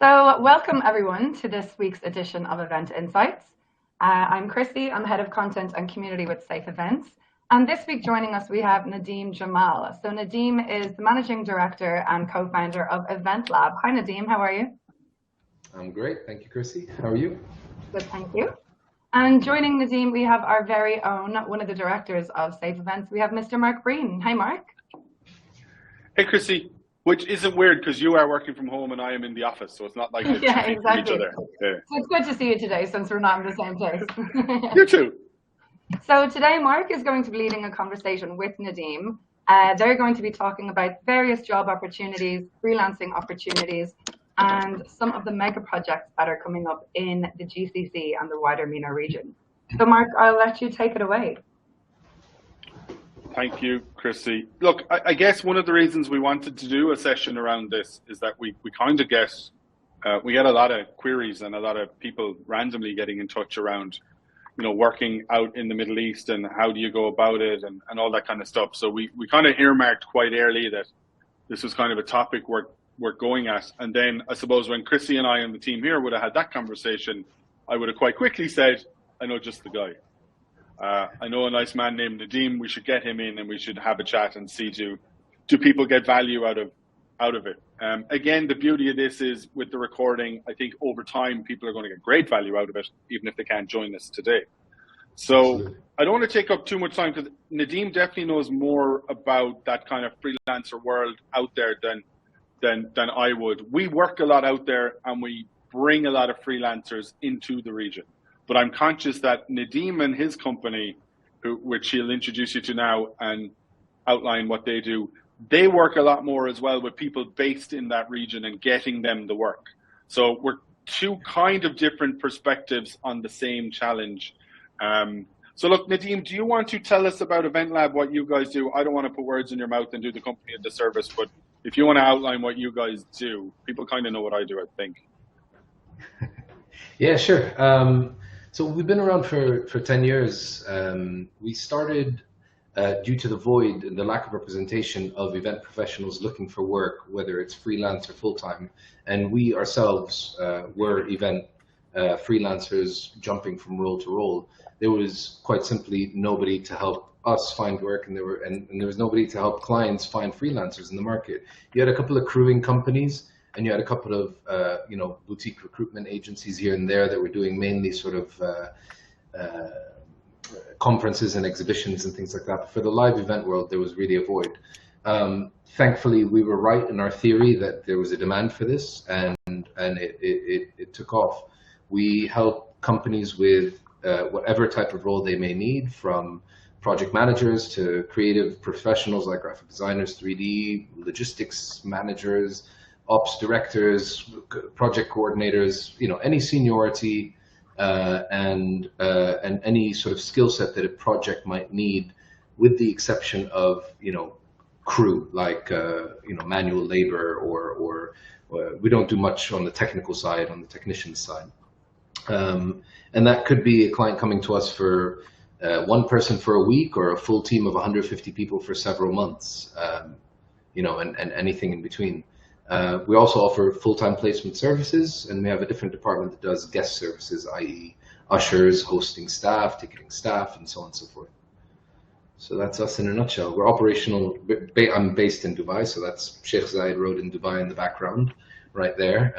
So welcome everyone to this week's edition of Event Insights. I'm Chrissy, I'm Head of Content and Community with Safe Events. And this week joining us, we have Nadim Jamal. So Nadim is the Managing Director and Co-founder of Event Lab. Hi Nadim, how are you? I'm great, thank you Chrissy. How are you? Good, thank you. And joining Nadim, we have our very own, one of the directors of Safe Events. We have Mr. Mark Breen. Hi Mark. Hey Chrissy. Which isn't weird because you are working from home and I am in the office, so it's not like it's yeah, exactly. each other. Yeah. So it's good to see you today since we're not in the same place. You too. So today Mark is going to be leading a conversation with Nadim. They're going to be talking about various job opportunities, freelancing opportunities, and some of the mega projects that are coming up in the GCC and the wider MENA region. So Mark, I'll let you take it away. Thank you, Chrissy. Look, I guess one of the reasons we wanted to do a session around this is that we kind of get a lot of queries and a lot of people randomly getting in touch around, working out in the Middle East and how do you go about it and all that kind of stuff. So we kind of earmarked quite early that this was kind of a topic we're going at. And then I suppose when Chrissy and I and the team here would have had that conversation, I would have quite quickly said, I know just the guy. I know a nice man named Nadim. We should get him in and we should have a chat and see do people get value out of it. Again, the beauty of this is with the recording, I think over time people are going to get great value out of it, even if they can't join us today. So absolutely. I don't want to take up too much time because Nadim definitely knows more about that kind of freelancer world out there than I would. We work a lot out there and we bring a lot of freelancers into the region. But I'm conscious that Nadim and his company, which he'll introduce you to now and outline what they do, they work a lot more as well with people based in that region and getting them the work. So we're two kind of different perspectives on the same challenge. So look, Nadim, do you want to tell us about Event Lab, what you guys do? I don't want to put words in your mouth and do the company a disservice, but if you want to outline what you guys do, people kind of know what I do, I think. Yeah, sure. So we've been around for 10 years. We started due to the void and the lack of representation of event professionals looking for work, whether it's freelance or full-time. And we ourselves were event freelancers jumping from role to role. There was quite simply nobody to help us find work, and there was nobody to help clients find freelancers in the market. You had a couple of crewing companies, and you had a couple of boutique recruitment agencies here and there that were doing mainly sort of conferences and exhibitions and things like that. But for the live event world, there was really a void. Thankfully, we were right in our theory that there was a demand for this, and it took off. We help companies with whatever type of role they may need, from project managers to creative professionals like graphic designers, 3D, logistics managers, ops directors, project coordinators, any seniority and any sort of skill set that a project might need, with the exception of crew, like manual labor or we don't do much on the technical side, on the technician side, and that could be a client coming to us for one person for a week or a full team of 150 people for several months, and anything in between. We also offer full-time placement services, and we have a different department that does guest services, i.e. ushers, hosting staff, ticketing staff, and so on and so forth. So that's us in a nutshell. We're operational. I'm based in Dubai, so that's Sheikh Zayed Road in Dubai in the background, right there.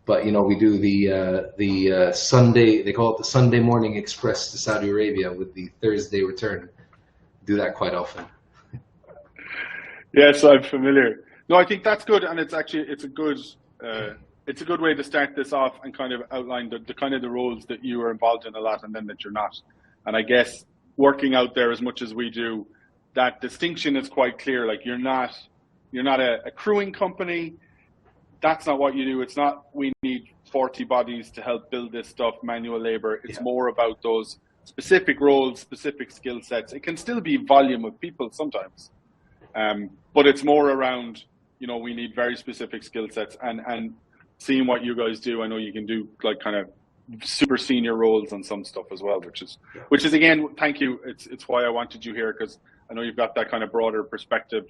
But we do the Sunday, they call it the Sunday morning express to Saudi Arabia with the Thursday return. Do that quite often. Yes, I'm familiar. No, I think that's good, and it's a good way to start this off and kind of outline the kind of the roles that you are involved in a lot, and then that you're not. And I guess working out there as much as we do, that distinction is quite clear. Like you're not a crewing company. That's not what you do. It's not we need 40 bodies to help build this stuff, manual labor. It's more about those specific roles, specific skill sets. It can still be volume of people sometimes, but it's more around. We need very specific skill sets, and seeing what you guys do, I know you can do like kind of super senior roles on some stuff as well, which is again, thank you. It's why I wanted you here, because I know you've got that kind of broader perspective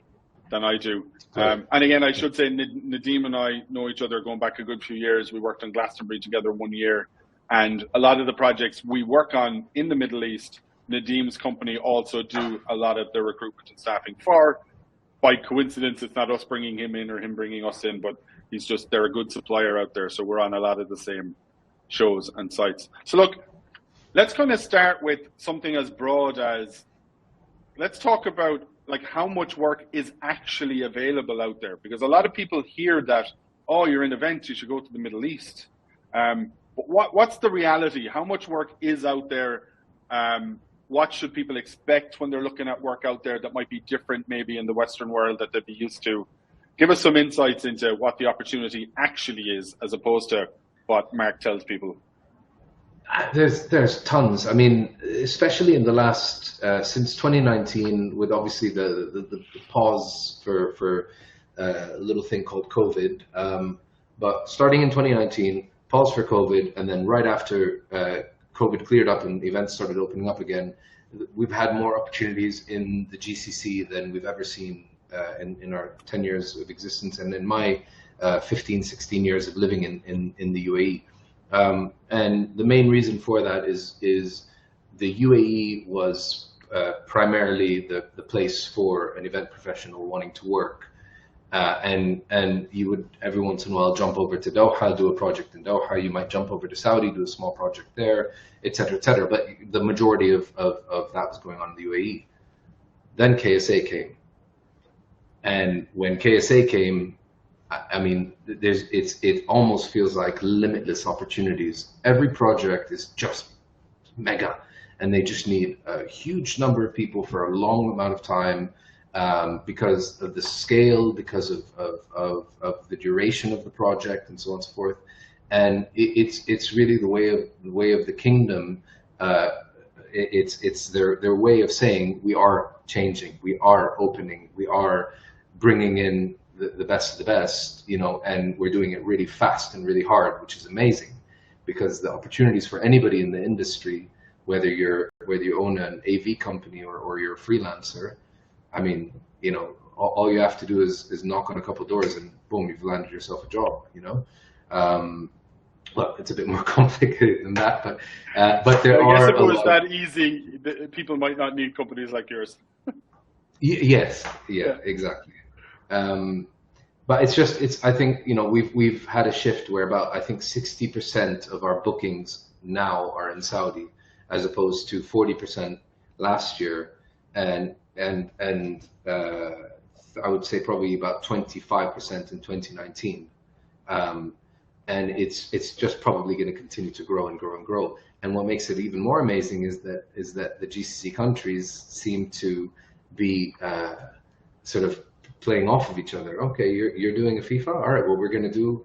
than I do. And again, I should say Nadim and I know each other going back a good few years. We worked on Glastonbury together 1 year. And a lot of the projects we work on in the Middle East, Nadim's company also do a lot of the recruitment and staffing for. By coincidence, it's not us bringing him in or him bringing us in, but they're a good supplier out there. So we're on a lot of the same shows and sites. So look, let's kind of start with something as broad as, let's talk about like how much work is actually available out there. Because a lot of people hear that, oh, you're in events, you should go to the Middle East. But what's the reality? How much work is out there? What should people expect when they're looking at work out there that might be different maybe in the Western world that they'd be used to? Give us some insights into what the opportunity actually is as opposed to what Mark tells people. There's tons. I mean, especially in the last, since 2019, with obviously the pause for a little thing called COVID. But starting in 2019, pause for COVID, and then right after COVID cleared up and events started opening up again, we've had more opportunities in the GCC than we've ever seen in our 10 years of existence, and in my 15, 16 years of living in the UAE. And the main reason for that is the UAE was primarily the place for an event professional wanting to work. And you would every once in a while jump over to Doha, do a project in Doha. You might jump over to Saudi, do a small project there, etc., etc. But the majority of that was going on in the UAE. Then KSA came, and when KSA came, I mean, it almost feels like limitless opportunities. Every project is just mega, and they just need a huge number of people for a long amount of time. Because of the scale, because of the duration of the project, and so on and so forth, and it's really the way of the kingdom. It's their way of saying we are changing, we are opening, we are bringing in the best of the best, you know, and we're doing it really fast and really hard, which is amazing, because the opportunities for anybody in the industry, whether you own an AV company or you're a freelancer. I mean, you know, all you have to do is knock on a couple of doors and boom, you've landed yourself a job, you know. Well, it's a bit more complicated than that, but there are. I guess if it was that easy, people might not need companies like yours. Yes, yeah, exactly. But I think, you know, we've had a shift where about, I think 60% of our bookings now are in Saudi, as opposed to 40% last year, and I would say probably about 25% in 2019, and it's just probably going to continue to grow and grow and grow. And what makes it even more amazing is that the GCC countries seem to be sort of playing off of each other. Okay, you're doing a FIFA, all right, well, we're going to do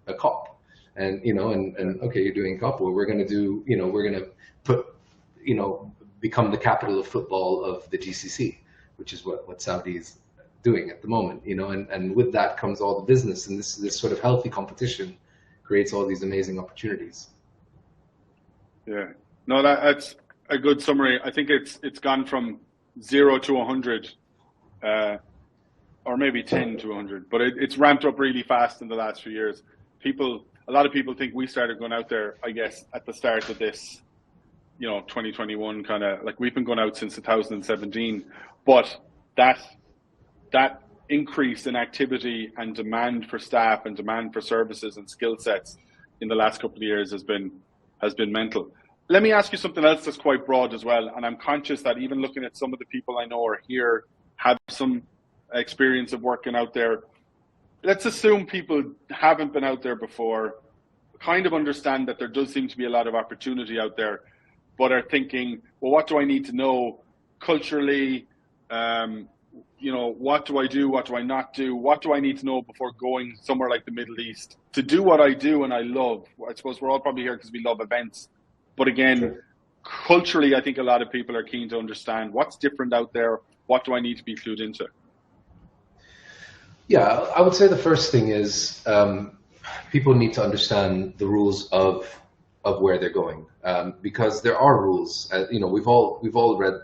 a COP, and you know, and okay, you're doing COP, well, we're going to do, you know, we're going to put, you know, become the capital of football of the GCC, which is what Saudi is doing at the moment, you know, and with that comes all the business, and this sort of healthy competition creates all these amazing opportunities. Yeah, no, that's a good summary. I think it's gone from 0 to 100, or maybe 10 to 100, but it's ramped up really fast in the last few years. A lot of people think we started going out there, I guess, at the start of this, you know, 2021 kind of, like, we've been going out since 2017, but that increase in activity and demand for staff and demand for services and skill sets in the last couple of years has been mental. Let me ask you something else that's quite broad as well, and I'm conscious that even looking at some of the people I know are here have some experience of working out there. Let's assume people haven't been out there before, kind of understand that there does seem to be a lot of opportunity out there, but are thinking, well, what do I need to know culturally? You know, what do I do? What do I not do? What do I need to know before going somewhere like the Middle East to do what I do and I love? I suppose we're all probably here because we love events. But again, sure, culturally, I think a lot of people are keen to understand what's different out there. What do I need to be clued into? Yeah, I would say the first thing is people need to understand the rules of where they're going, because there are rules. You know, we've all read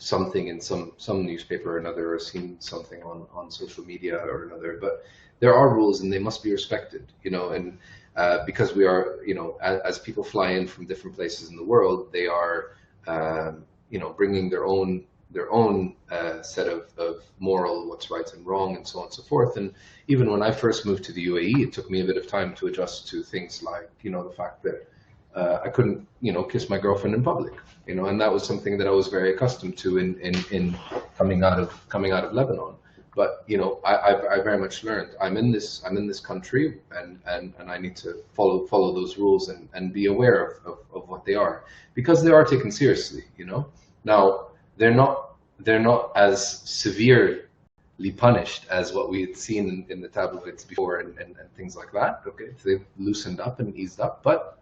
something in some newspaper or another, or seen something on social media or another. But there are rules, and they must be respected, and because we are, as people fly in from different places in the world, they are, bringing their own set of moral, what's right and wrong, and so on and so forth. And even when I first moved to the UAE, it took me a bit of time to adjust to things like, the fact that I couldn't, kiss my girlfriend in public, and that was something that I was very accustomed to in coming out of Lebanon. But I very much learned I'm in this country, and I need to follow those rules and be aware of what they are, because they are taken seriously. Now they're not as severely punished as what we had seen in the tabloids before and things like that. Okay, so they've loosened up and eased up, but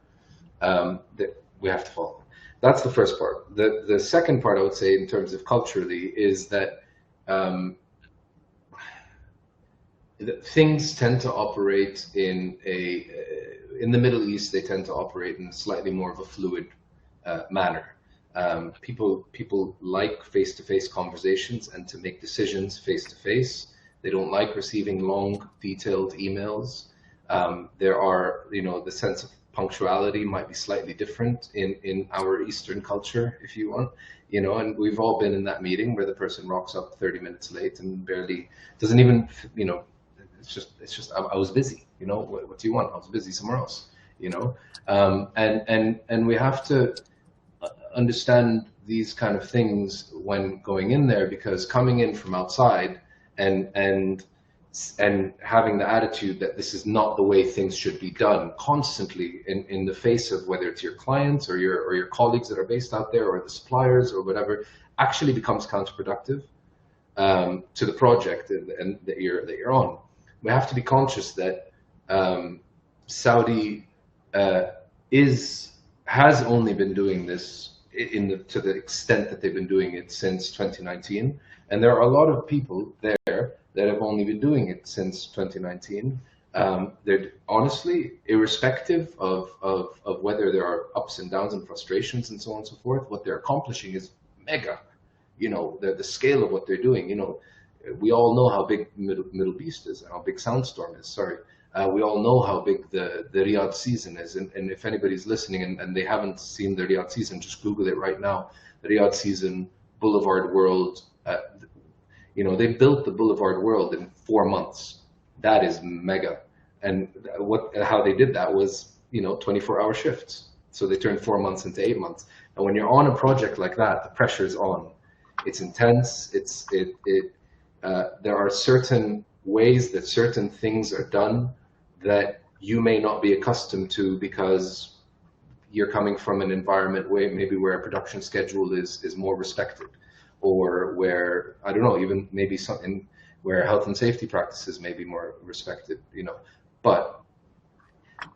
we have to follow. That's the first part. The second part, I would say, in terms of culturally, is that things tend to operate in the Middle East. They tend to operate in slightly more of a fluid manner. People like face-to-face conversations and to make decisions face-to-face. They don't like receiving long, detailed emails. There are, the sense of punctuality might be slightly different in our Eastern culture, if you want, and we've all been in that meeting where the person rocks up 30 minutes late and barely doesn't even, it's just I was busy, what do you want? I was busy somewhere else, and we have to understand these kind of things when going in there, because coming in from outside and having the attitude that this is not the way things should be done constantly in the face of whether it's your clients or your colleagues that are based out there or the suppliers or whatever, actually becomes counterproductive to the project and that you're on. We have to be conscious that Saudi has only been doing this to the extent that they've been doing it since 2019, and there are a lot of people there that have only been doing it since 2019. They're honestly, irrespective of whether there are ups and downs and frustrations and so on and so forth, what they're accomplishing is mega. The scale of what they're doing. We all know how big Middle Beast is, how big Soundstorm is. Sorry. We all know how big the Riyadh season is, and if anybody's listening and they haven't seen the Riyadh season, just Google it right now. The Riyadh season, Boulevard World. They built the Boulevard World in 4 months. That is mega. And how they did that was 24-hour shifts. So they turned 4 months into 8 months. And when you're on a project like that, the pressure is on. It's intense. There are certain ways that certain things are done that you may not be accustomed to because you're coming from an environment where a production schedule is more respected, or where, I don't know, even maybe something where health and safety practices may be more respected, but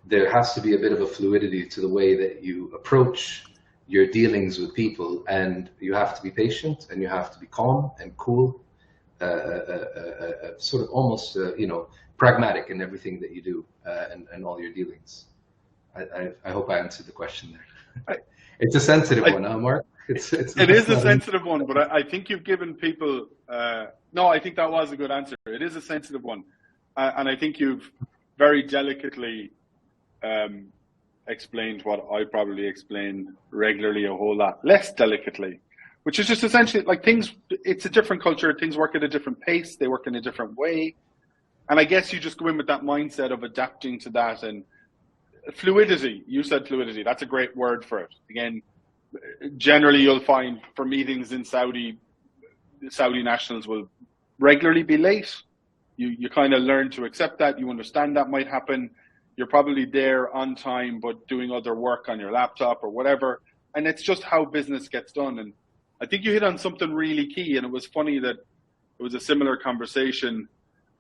there has to be a bit of a fluidity to the way that you approach your dealings with people, and you have to be patient and you have to be calm and cool, sort of almost, pragmatic in everything that you do and all your dealings. I hope I answered the question there. It's a sensitive one, huh, Mark? It is a sensitive one, but I think you've given people. No, I think that was a good answer. It is a sensitive one, and I think you've very delicately explained what I probably explain regularly a whole lot less delicately, which is just essentially like things. It's a different culture. Things work at a different pace. They work in a different way, and I guess you just go in with that mindset of adapting to that. And fluidity. You said fluidity. That's a great word for it. Again. Generally, you'll find for meetings in Saudi nationals will regularly be late. You kind of learn to accept that. You understand that might happen. You're probably there on time, but doing other work on your laptop or whatever. And it's just how business gets done. And I think you hit on something really key. And it was funny that it was a similar conversation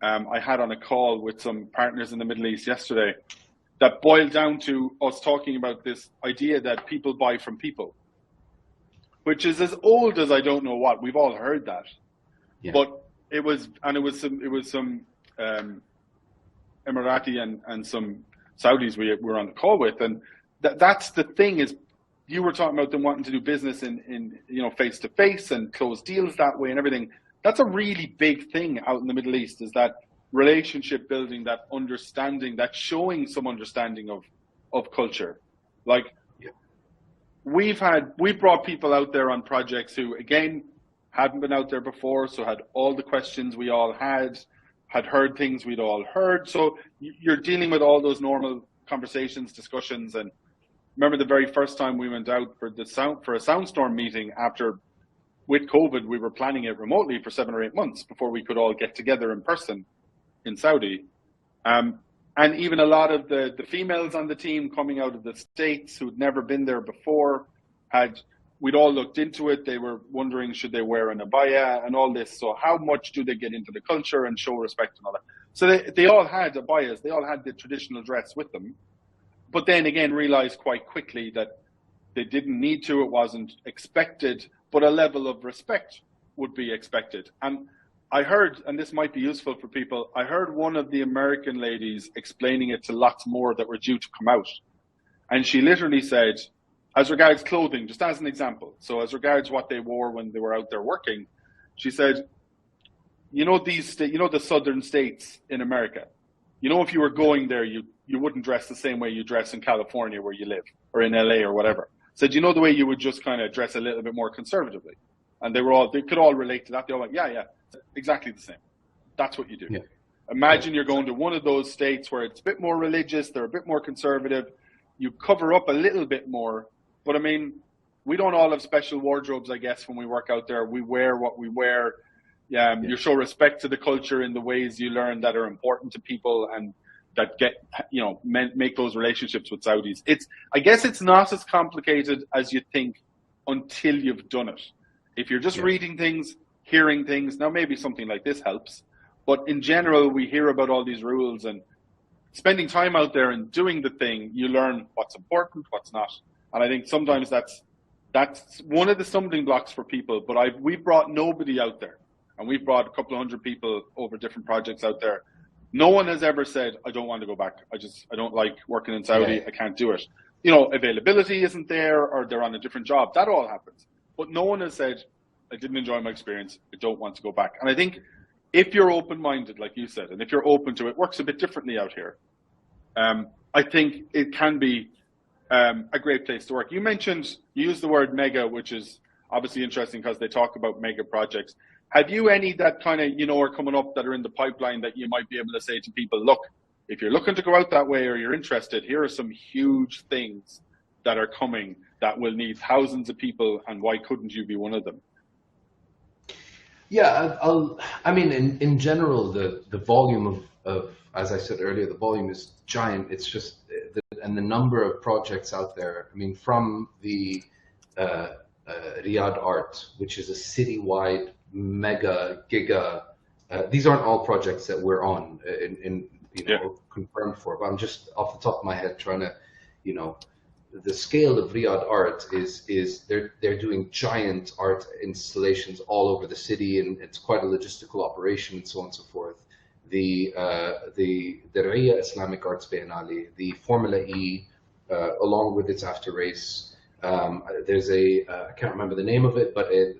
I had on a call with some partners in the Middle East yesterday that boiled down to us talking about this idea that people buy from people, which is as old as I don't know what. We've all heard that, yeah. But it was some Emirati and some Saudis we were on the call with, and that's the thing is you were talking about them wanting to do business in face to face and close deals that way and everything. That's a really big thing out in the Middle East, is that relationship building, that understanding, that showing some understanding of culture. Like, we brought people out there on projects who, again, hadn't been out there before, so had all the questions we all had heard things we'd all heard. So you're dealing with all those normal conversations, discussions. And remember the very first time we went out for a Soundstorm meeting after, with COVID, we were planning it remotely for 7 or 8 months before we could all get together in person in Saudi. And even a lot of the females on the team coming out of the States who'd never been there before, we'd all looked into it. They were wondering, should they wear an abaya and all this? So how much do they get into the culture and show respect and all that? So they all had abayas. They all had the traditional dress with them. But then again, realized quite quickly that they didn't need to. It wasn't expected, but a level of respect would be expected. And I heard, and this might be useful for people, I heard one of the American ladies explaining it to lots more that were due to come out. And she literally said, as regards clothing, just as an example, so as regards what they wore when they were out there working, she said, the southern states in America, if you were going there, you wouldn't dress the same way you dress in California where you live, or in LA or whatever. Said, the way you would just kind of dress a little bit more conservatively. And they could all relate to that. They all went, yeah, exactly the same. That's what you do. Yeah. Imagine you're going to one of those states where it's a bit more religious, they're a bit more conservative, you cover up a little bit more. But I mean, we don't all have special wardrobes, I guess, when we work out there. We wear what we wear. You show respect to the culture in the ways you learn that are important to people and that make those relationships with Saudis. I guess it's not as complicated as you think until you've done it. If you're just reading things, hearing things, now maybe something like this helps. But in general, we hear about all these rules, and spending time out there and doing the thing, you learn what's important, what's not. And I think sometimes that's one of the stumbling blocks for people. But we've brought nobody out there, and we've brought a couple of hundred people over different projects out there. No one has ever said, I don't want to go back. I don't like working in Saudi. I can't do it. Availability isn't there, or they're on a different job. That all happens. But no one has said, I didn't enjoy my experience. I don't want to go back. And I think if you're open-minded, like you said, and if you're open to it, works a bit differently out here. I think it can be a great place to work. You used the word mega, which is obviously interesting because they talk about mega projects. Have you any that kind of, are coming up that are in the pipeline that you might be able to say to people, look, if you're looking to go out that way or you're interested, here are some huge things that are coming that will need thousands of people, and why couldn't you be one of them? Yeah, in general, the volume of, as I said earlier, the volume is giant. It's just, and the number of projects out there, from the Riyadh Art, which is a citywide mega giga, these aren't all projects that we're on confirmed for, but I'm just off the top of my head trying to, the scale of Riyadh Art is they're doing giant art installations all over the city, and it's quite a logistical operation and so on and so forth. The Riyadh Islamic Arts Biennale, the Formula E, along with its after race. There's I can't remember the name of it, but a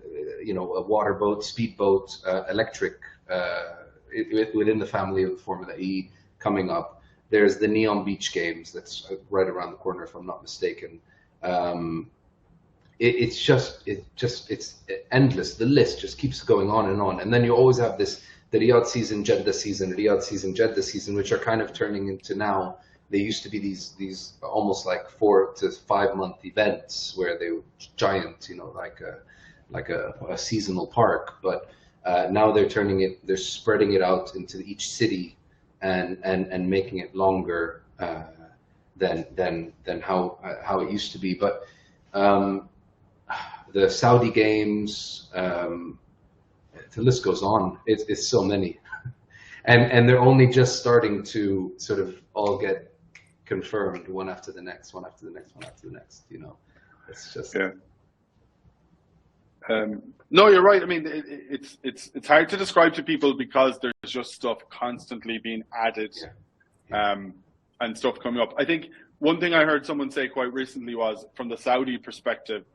water boat, speedboat, electric, within the family of the Formula E coming up. There's the Neon Beach Games that's right around the corner, if I'm not mistaken. It's endless. The list just keeps going on. And then you always have the Riyadh season, Jeddah season, Riyadh season, Jeddah season, which are kind of turning into now. They used to be these almost like 4 to 5 month events where they were giant, like a seasonal park. But now they're spreading it out into each city and making it longer than how it used to be. But the Saudi games, the list goes on. It's so many, and they're only just starting to sort of all get confirmed, one after the next. It's just no, you're right. It's hard to describe to people because there's just stuff constantly being added, and stuff coming up. I think one thing I heard someone say quite recently was, from the Saudi perspective,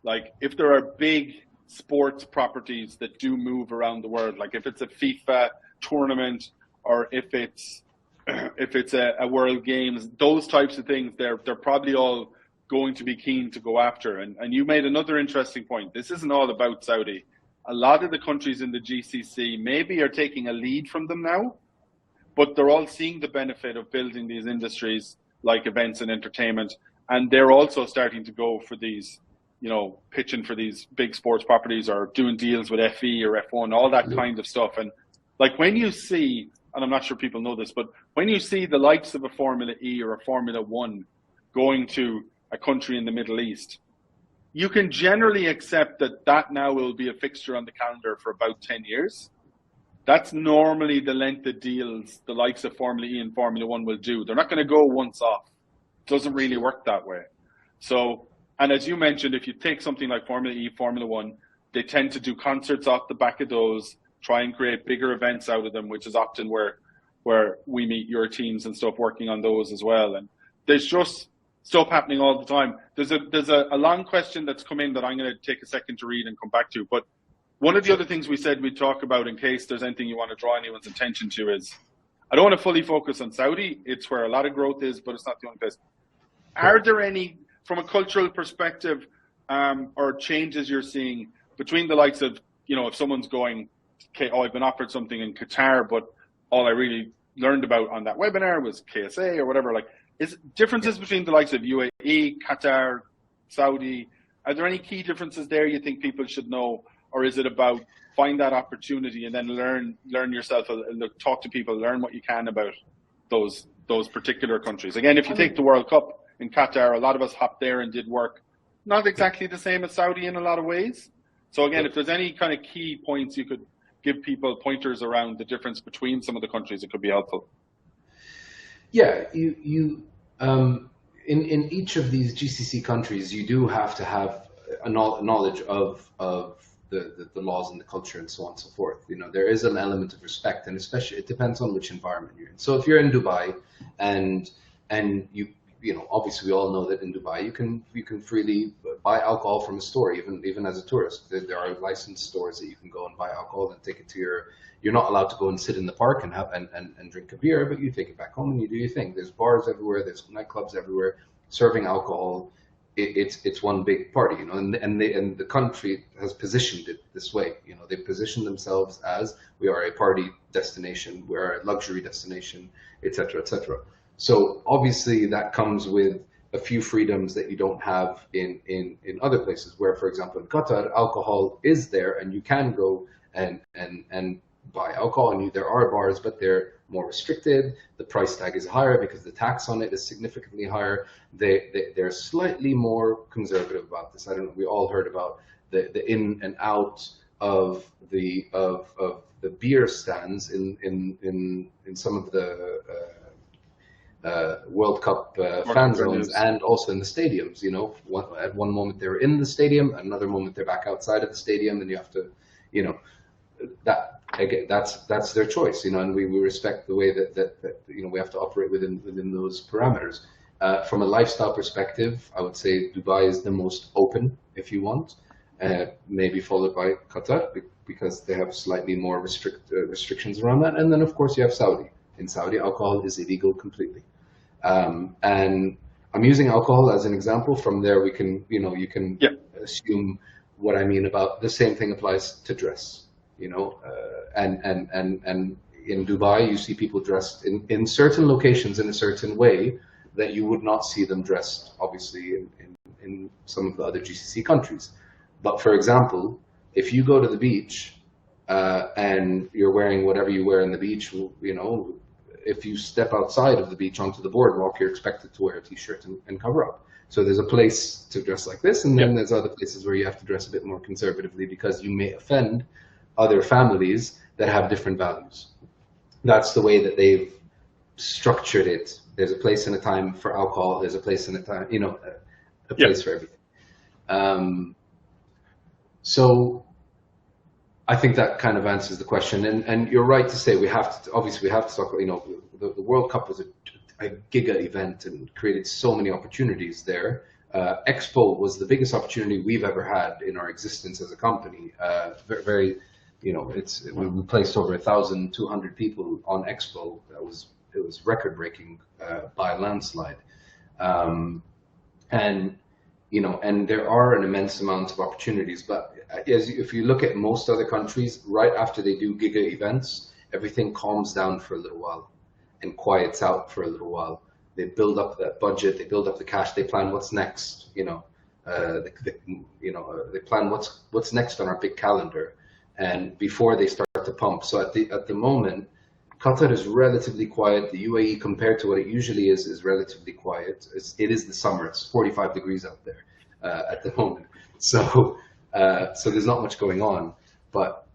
like if there are big sports properties that do move around the world, like if it's a FIFA tournament or if it's a World Games, those types of things, they're probably all going to be keen to go after. And you made another interesting point. This isn't all about Saudi. A lot of the countries in the GCC maybe are taking a lead from them now, but they're all seeing the benefit of building these industries like events and entertainment, and they're also starting to go for these, pitching for these big sports properties or doing deals with FE or F1, all that kind of stuff. And like when you see, and I'm not sure people know this, but when you see the likes of a Formula E or a Formula One going to a country in the Middle East, you can generally accept that now will be a fixture on the calendar for about 10 years. That's normally the length of deals the likes of Formula E and Formula One will do. They're not going to go once off. It doesn't really work that way. So, and as you mentioned, if you take something like Formula E, Formula One, they tend to do concerts off the back of those, try and create bigger events out of them, which is often where we meet your teams and stuff working on those as well. And there's just stuff happening all the time. There's a long question that's come in that I'm going to take a second to read and come back to. But one of the other things we said we'd talk about, in case there's anything you want to draw anyone's attention to, is I don't want to fully focus on Saudi. It's where a lot of growth is, but it's not the only place. Are there any, from a cultural perspective, or changes you're seeing between the likes of, if someone's going, okay, I've been offered something in Qatar, but all I really learned about on that webinar was KSA or whatever, like, is differences between the likes of UAE, Qatar, Saudi? Are there any key differences there you think people should know? Or is it about find that opportunity and then learn yourself, talk to people, learn what you can about those particular countries? Again, if you take the World Cup in Qatar, a lot of us hopped there and did work not exactly the same as Saudi in a lot of ways. So again, if there's any kind of key points you could give people pointers around the difference between some of the countries, it could be helpful. Yeah, in each of these GCC countries, you do have to have a knowledge of the laws and the culture and so on and so forth. There is an element of respect, and especially it depends on which environment you're in. So if you're in Dubai and obviously we all know that in Dubai you can freely buy alcohol from a store, even as a tourist. There are licensed stores that you can go and buy alcohol and take it to you're not allowed to go and sit in the park and have and drink a beer, but you take it back home and you do your thing. There's bars everywhere, there's nightclubs everywhere serving alcohol. It's one big party, and the country has positioned it this way. They've positioned themselves as we are a party destination, we're a luxury destination, etc., etc. So obviously that comes with a few freedoms that you don't have in other places. Where, for example, in Qatar, alcohol is there, and you can go and buy alcohol, and there are bars, but they're more restricted. The price tag is higher because the tax on it is significantly higher. They're slightly more conservative about this. I don't know. We all heard about the in and out of the beer stands in some of the World Cup fan zones, and also in the stadiums. At one moment they're in the stadium, another moment they're back outside of the stadium, and you have to, that. Again, that's their choice, and we respect the way that we have to operate within those parameters. From a lifestyle perspective, I would say Dubai is the most open, if you want, maybe followed by Qatar, because they have slightly more restrictions around that. And then, of course, you have Saudi. In Saudi, alcohol is illegal completely. And I'm using alcohol as an example. From there, you can assume what I mean about the same thing applies to dress. And in Dubai, you see people dressed in certain locations in a certain way that you would not see them dressed, obviously, in some of the other GCC countries. But for example, if you go to the beach and you're wearing whatever you wear in the beach, if you step outside of the beach onto the boardwalk, you're expected to wear a t-shirt and cover up. So there's a place to dress like this, and then there's other places where you have to dress a bit more conservatively because you may offend other families that have different values. That's the way that they've structured it. There's a place and a time for alcohol. There's a place and a time, a place for everything. So I think that kind of answers the question. And you're right to say we have to talk. The World Cup was a giga event and created so many opportunities there. Expo was the biggest opportunity we've ever had in our existence as a company. Very, you know, we placed over 1,200 people on Expo. It was record breaking by a landslide. And you know, and there are an immense amount of opportunities. But if you look at most other countries, right after they do giga events, everything calms down for a little while and quiets out for a little while. They build up that budget, they build up the cash, they plan what's next. You know, they plan what's next on our big calendar, and before they start to pump. So at the moment, Qatar is relatively quiet. The UAE, compared to what it usually is relatively quiet. It is the summer. It's 45 degrees out there at the moment. So there's not much going on. But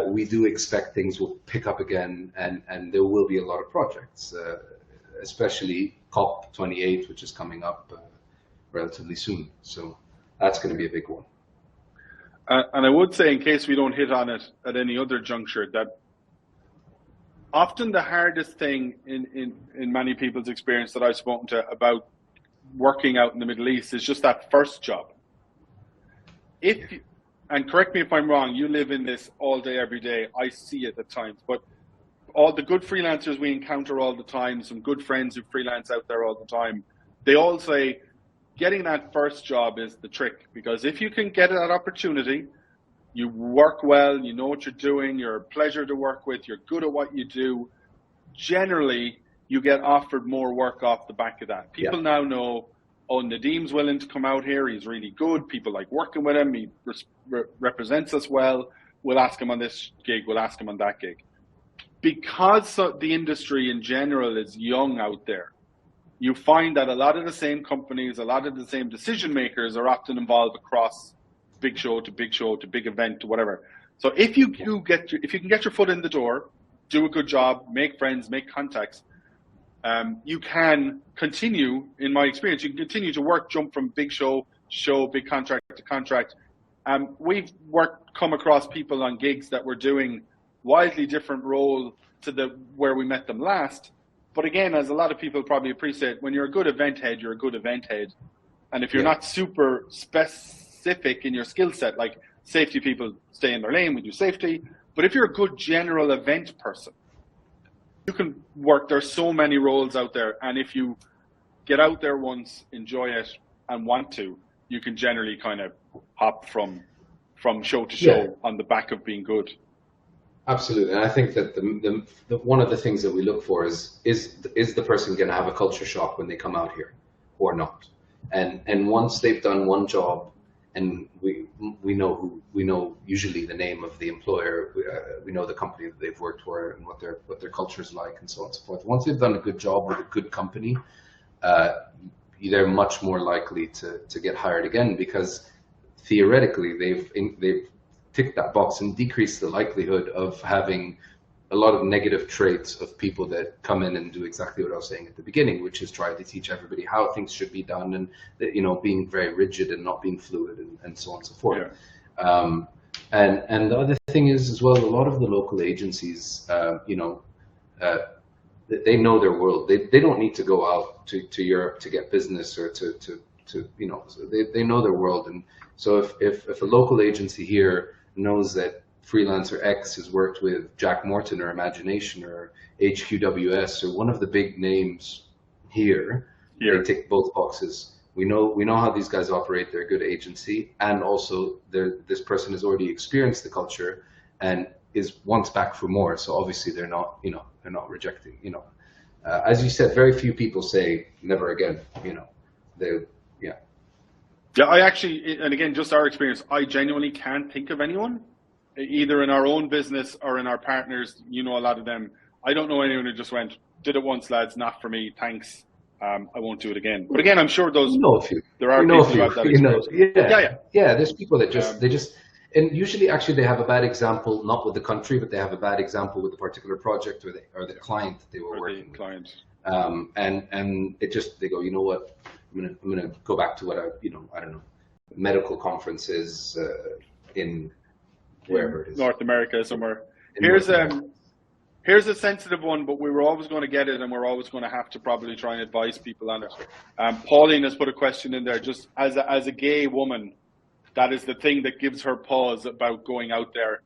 we do expect things will pick up again, and there will be a lot of projects, especially COP28, which is coming up relatively soon. So that's going to be a big one. And I would say, in case we don't hit on it at any other juncture, that often the hardest thing in many people's experience that I've spoken to about working out in the Middle East is just that first job. And correct me if I'm wrong, you live in this all day, every day. I see it at times, but all the good freelancers we encounter all the time, some good friends who freelance out there all the time, they all say getting that first job is the trick, because if you can get that opportunity, you work well, you know what you're doing, you're a pleasure to work with, you're good at what you do, generally you get offered more work off the back of that. People now know, oh, Nadim's willing to come out here, he's really good, people like working with him, he represents us well, we'll ask him on this gig, we'll ask him on that gig. Because the industry in general is young out there, you find that a lot of the same companies, a lot of the same decision makers are often involved across big show to big show to big event to whatever. So if you can get your foot in the door, do a good job, make friends, make contacts, you can continue, in my experience, you can continue to work, jump from big show, big contract to contract. We've come across people on gigs that were doing widely different role to where we met them last. But again, as a lot of people probably appreciate, when you're a good event head, you're a good event head. And if you're not super specific in your skill set, like safety people stay in their lane, we do safety. But if you're a good general event person, you can work. There's so many roles out there. And if you get out there once, enjoy it, and want to, you can generally kind of hop from show to show on the back of being good. Absolutely, and I think that the one of the things that we look for is the person going to have a culture shock when they come out here, or not? And once they've done one job, and we know usually the name of the employer, we know the company that they've worked for and what their culture is like, and so on and so forth. Once they've done a good job with a good company, they're much more likely to get hired again, because theoretically they've tick that box and decrease the likelihood of having a lot of negative traits of people that come in and do exactly what I was saying at the beginning, which is try to teach everybody how things should be done, and being very rigid and not being fluid, and so on and so forth. Yeah. And the other thing is as well, a lot of the local agencies, they know their world. They don't need to go out to Europe to get business, or to so they know their world. And so if a local agency here knows that freelancer X has worked with Jack Morton or Imagination or HQWS or one of the big names here, they tick both boxes. We know how these guys operate. They're a good agency, and also this person has already experienced the culture and wants back for more. So obviously they're not rejecting. As you said, very few people say never again. Yeah, I actually, and again, just our experience, I genuinely can't think of anyone, either in our own business or in our partners. A lot of them. I don't know anyone who just went, did it once, lads, not for me, thanks. I won't do it again. But again, I'm sure there are people who have that experience. Yeah. There's people that and usually actually they have a bad example, not with the country, but they have a bad example with the particular project or the client that they were working with. And it just, they go, you know what? I'm gonna go back to what I don't know, medical conferences in wherever it is, North America somewhere. Here's Here's a sensitive one, but we were always going to get it, and we're always going to have to probably try and advise people on it. Pauline has put a question in there. Just as a gay woman, that is the thing that gives her pause about going out there.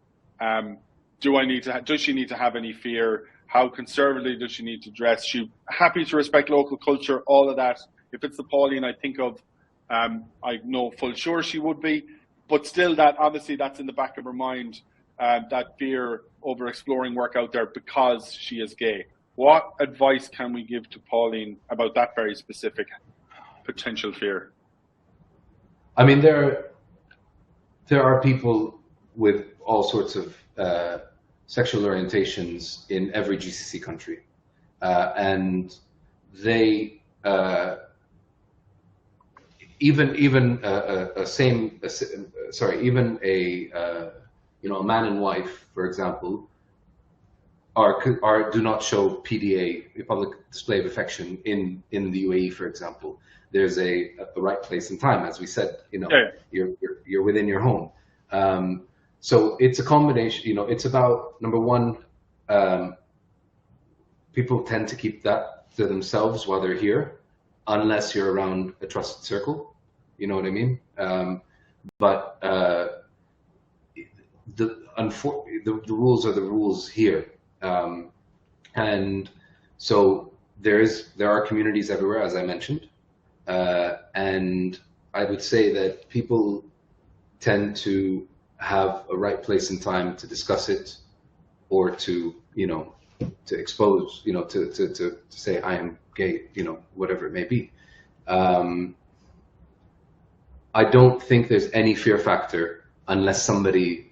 Does she need to have any fear? How conservatively does she need to dress? She's happy to respect local culture, all of that. If it's the Pauline I think of, I know full sure she would be, but still, that obviously that's in the back of her mind. That fear over exploring work out there because she is gay. What advice can we give to Pauline about that very specific potential fear? I mean, there are people with all sorts of sexual orientations in every GCC country, and they even a man and wife, for example, do not show PDA, a public display of affection, in the UAE, for example. There's a right place and time, as we said. You're within your home. So it's a combination. It's about, number one, people tend to keep that to themselves while they're here, unless you're around a trusted circle. You know what I mean? But the rules are the rules here, and so there are communities everywhere, as I mentioned, and I would say that people tend to have a right place and time to discuss it, or to expose, to say I am gay, whatever it may be. I don't think there's any fear factor unless somebody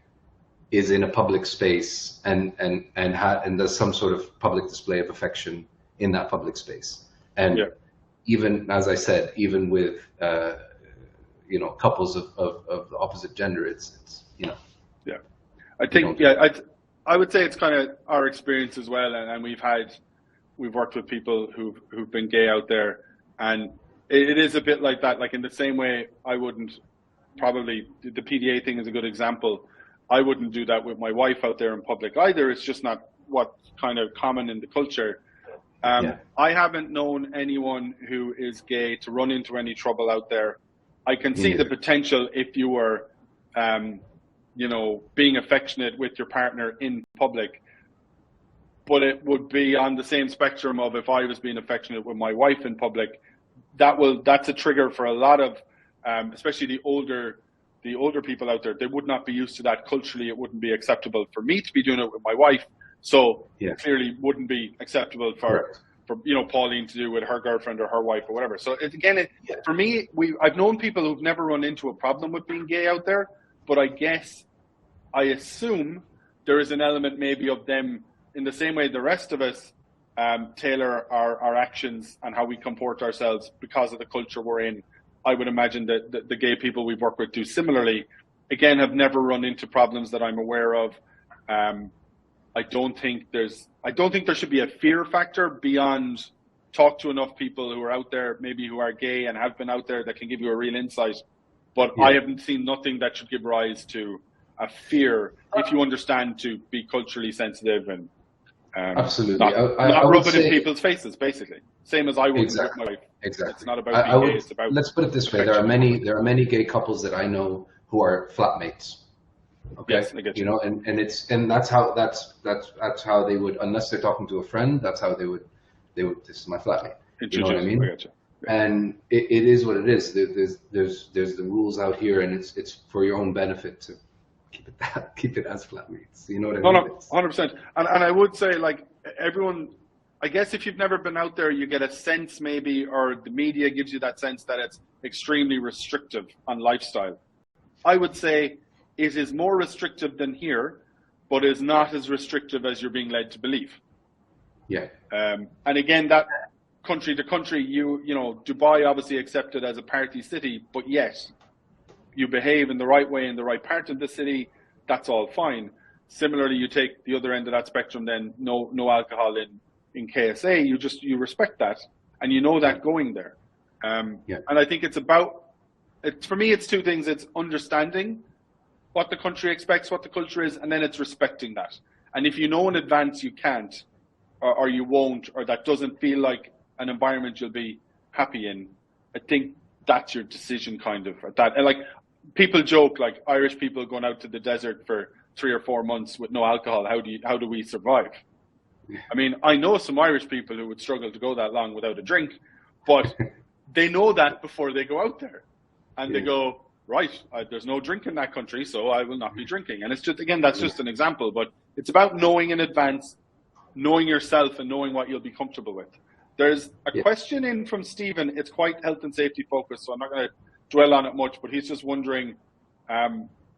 is in a public space and does some sort of public display of affection in that public space. And even, as I said, even with couples of the opposite gender, it's I think I would say it's kind of our experience as well, and we've worked with people who've been gay out there, and it is a bit like that. Like, in the same way, I wouldn't probably, the PDA thing is a good example. I wouldn't do that with my wife out there in public either. It's just not what's kind of common in the culture. I haven't known anyone who is gay to run into any trouble out there. I can see the potential if you were, being affectionate with your partner in public, but it would be on the same spectrum of if I was being affectionate with my wife in public. That's a trigger for a lot of, especially the older people out there. They would not be used to that culturally. It wouldn't be acceptable for me to be doing it with my wife. So it clearly wouldn't be acceptable for Pauline to do with her girlfriend or her wife or whatever. So for me, I've known people who've never run into a problem with being gay out there, but I assume there is an element maybe of them, in the same way the rest of us tailor our actions and how we comport ourselves because of the culture we're in. I would imagine that the gay people we've worked with do similarly. Again, have never run into problems that I'm aware of. I don't think there should be a fear factor beyond talk to enough people who are out there, maybe who are gay and have been out there, that can give you a real insight. But I haven't seen nothing that should give rise to a fear if you understand to be culturally sensitive and absolutely not rub it in people's faces, basically. Same as I would with my wife. Exactly. It's not about being gay, it's about, let's put it this way: there are many gay couples that I know who are flatmates. Okay, yes, I get you. And that's how they would, unless they're talking to a friend, that's how they would. This is my flatmate. You know what I mean? I get you. And it is what it is. There's the rules out here, and it's for your own benefit to keep it as flatmates. You know what I mean? 100%. And I would say, like, everyone, I guess if you've never been out there, you get a sense maybe, or the media gives you that sense that it's extremely restrictive on lifestyle. I would say it is more restrictive than here, but is not as restrictive as you're being led to believe. Yeah. And again, that country to country, Dubai obviously accepted as a party city, but yes, you behave in the right way in the right part of the city, that's all fine. Similarly, you take the other end of that spectrum, then no alcohol in KSA, you respect that, and you know that going there. And I think for me, it's two things. It's understanding what the country expects, what the culture is, and then it's respecting that. And if you know in advance you can't, or you won't, or that doesn't feel like an environment you'll be happy in, I think that's your decision kind of at that. And like people joke, like Irish people going out to the desert for 3 or 4 months with no alcohol, how do we survive? I mean, I know some Irish people who would struggle to go that long without a drink, but they know that before they go out there. And they go, right, there's no drink in that country, so I will not be drinking. And it's just, again, that's just an example, but it's about knowing in advance, knowing yourself and knowing what you'll be comfortable with. There's a question in from Stephen. It's quite health and safety focused, so I'm not going to dwell on it much, but he's just wondering,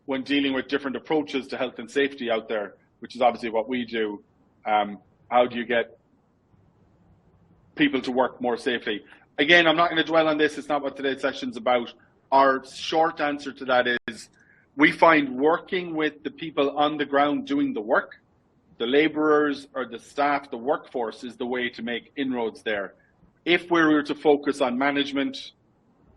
when dealing with different approaches to health and safety out there, which is obviously what we do, how do you get people to work more safely? Again, I'm not going to dwell on this. It's not what today's session's about. Our short answer to that is we find working with the people on the ground doing the work, the laborers or the staff, the workforce is the way to make inroads there. If we were to focus on management,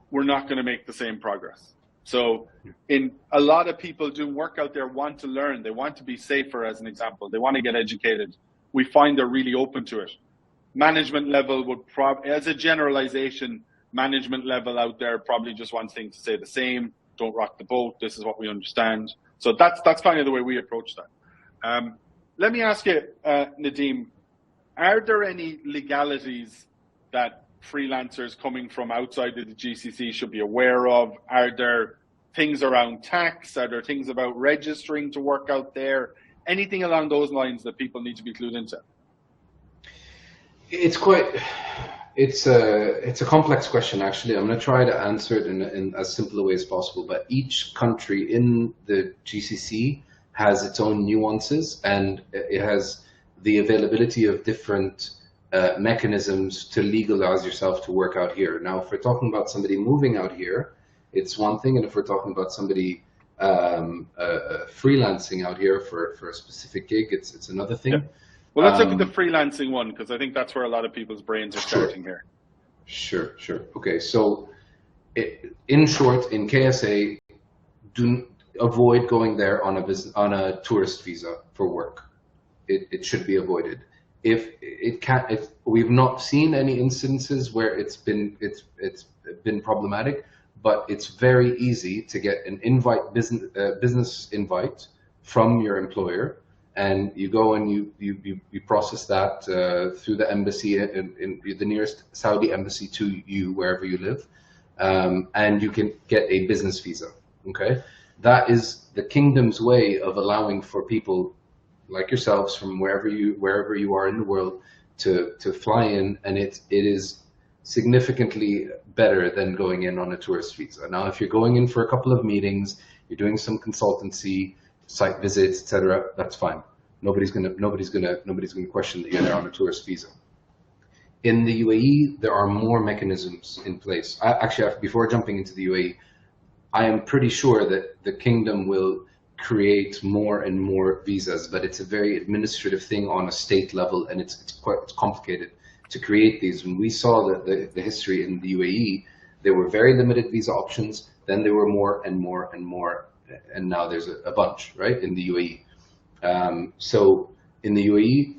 we're not going to make the same progress. So in a lot of people doing work out there want to learn. They want to be safer, as an example. They want to get educated. We find they're really open to it. Management level would probably, as a generalization, management level out there probably just wants things to stay the same. Don't rock the boat. This is what we understand. So that's kind of the way we approach that. Let me ask you, Nadim, are there any legalities that freelancers coming from outside of the GCC should be aware of? Are there things around tax? Are there things about registering to work out there? Anything along those lines that people need to be clued into? It's a complex question, actually. I'm going to try to answer it in as simple a way as possible. But each country in the GCC has its own nuances, and it has the availability of different mechanisms to legalize yourself to work out here. Now, if we're talking about somebody moving out here, it's one thing, and if we're talking about somebody freelancing out here for a specific gig, it's another thing. Yeah. Well, let's look at the freelancing one, because I think that's where a lot of people's brains are starting here. Sure. Okay, so in short, in KSA, do avoid going there on a tourist visa for work. It should be avoided. If we've not seen any instances where it's been problematic, but it's very easy to get an business invite from your employer, and you go and you process that through the embassy in the nearest Saudi embassy to you, wherever you live, and you can get a business visa. Okay, that is the kingdom's way of allowing for people like yourselves from wherever you are in the world to fly in, and it is significantly better than going in on a tourist visa. Now, if you're going in for a couple of meetings, you're doing some consultancy, site visits, etc., that's fine. Nobody's gonna question that you're there on a tourist visa. In the UAE, there are more mechanisms in place. Before jumping into the UAE, I am pretty sure that the kingdom will create more and more visas, but it's a very administrative thing on a state level, and it's complicated to create these. When we saw the history in the UAE, there were very limited visa options, then there were more and more and more, and now there's a bunch, right, in the UAE. So in the UAE,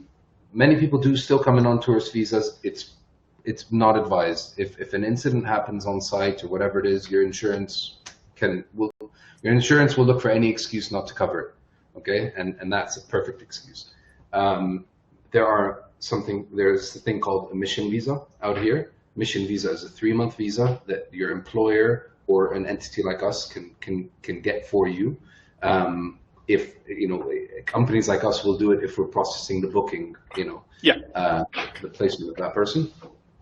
many people do still come in on tourist visas. It's not advised. If an incident happens on site or whatever it is, your insurance will look for any excuse not to cover it. Okay, and that's a perfect excuse. There's a thing called a mission visa out here. Mission visa is a 3-month visa that your employer or an entity like us can get for you. If companies like us will do it if we're processing the booking, the placement of that person.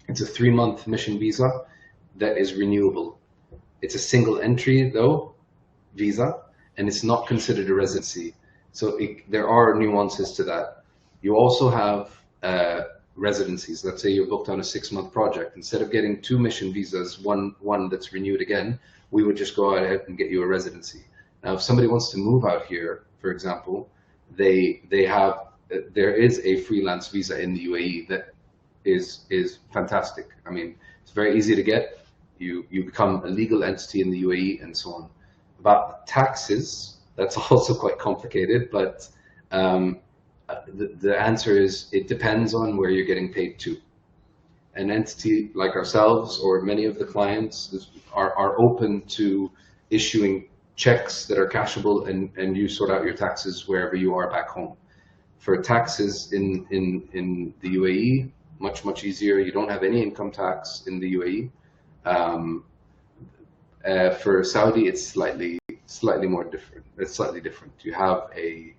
It's a 3-month mission visa that is renewable. It's a single entry visa, and it's not considered a residency. So there are nuances to that. You also have residencies. Let's say you're booked on a 6-month project. Instead of getting 2 mission visas, one that's renewed again, we would just go ahead and get you a residency. Now, if somebody wants to move out here, for example, there is a freelance visa in the UAE that is fantastic. I mean, it's very easy to get. You become a legal entity in the UAE and so on. About taxes, that's also quite complicated, but the answer is it depends on where you're getting paid to. An entity like ourselves or many of the clients are open to issuing checks that are cashable, and you sort out your taxes wherever you are back home. For taxes in the UAE, much easier. You don't have any income tax in the UAE. For Saudi, it's slightly more different. It's slightly different. You have a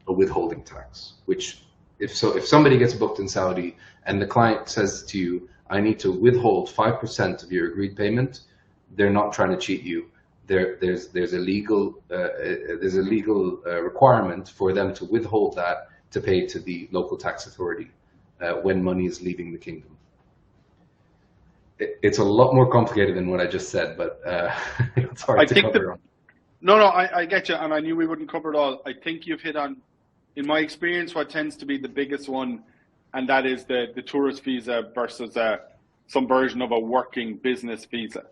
withholding tax, which if somebody gets booked in Saudi and the client says to you, I need to withhold 5% of your agreed payment, they're not trying to cheat you. There's a legal requirement for them to withhold that to pay to the local tax authority when money is leaving the kingdom. It's a lot more complicated than what I just said, but it's hard to cover. No, I get you, and I knew we wouldn't cover it all. I think you've hit on, in my experience, what tends to be the biggest one, and that is the tourist visa versus some version of a working business visa.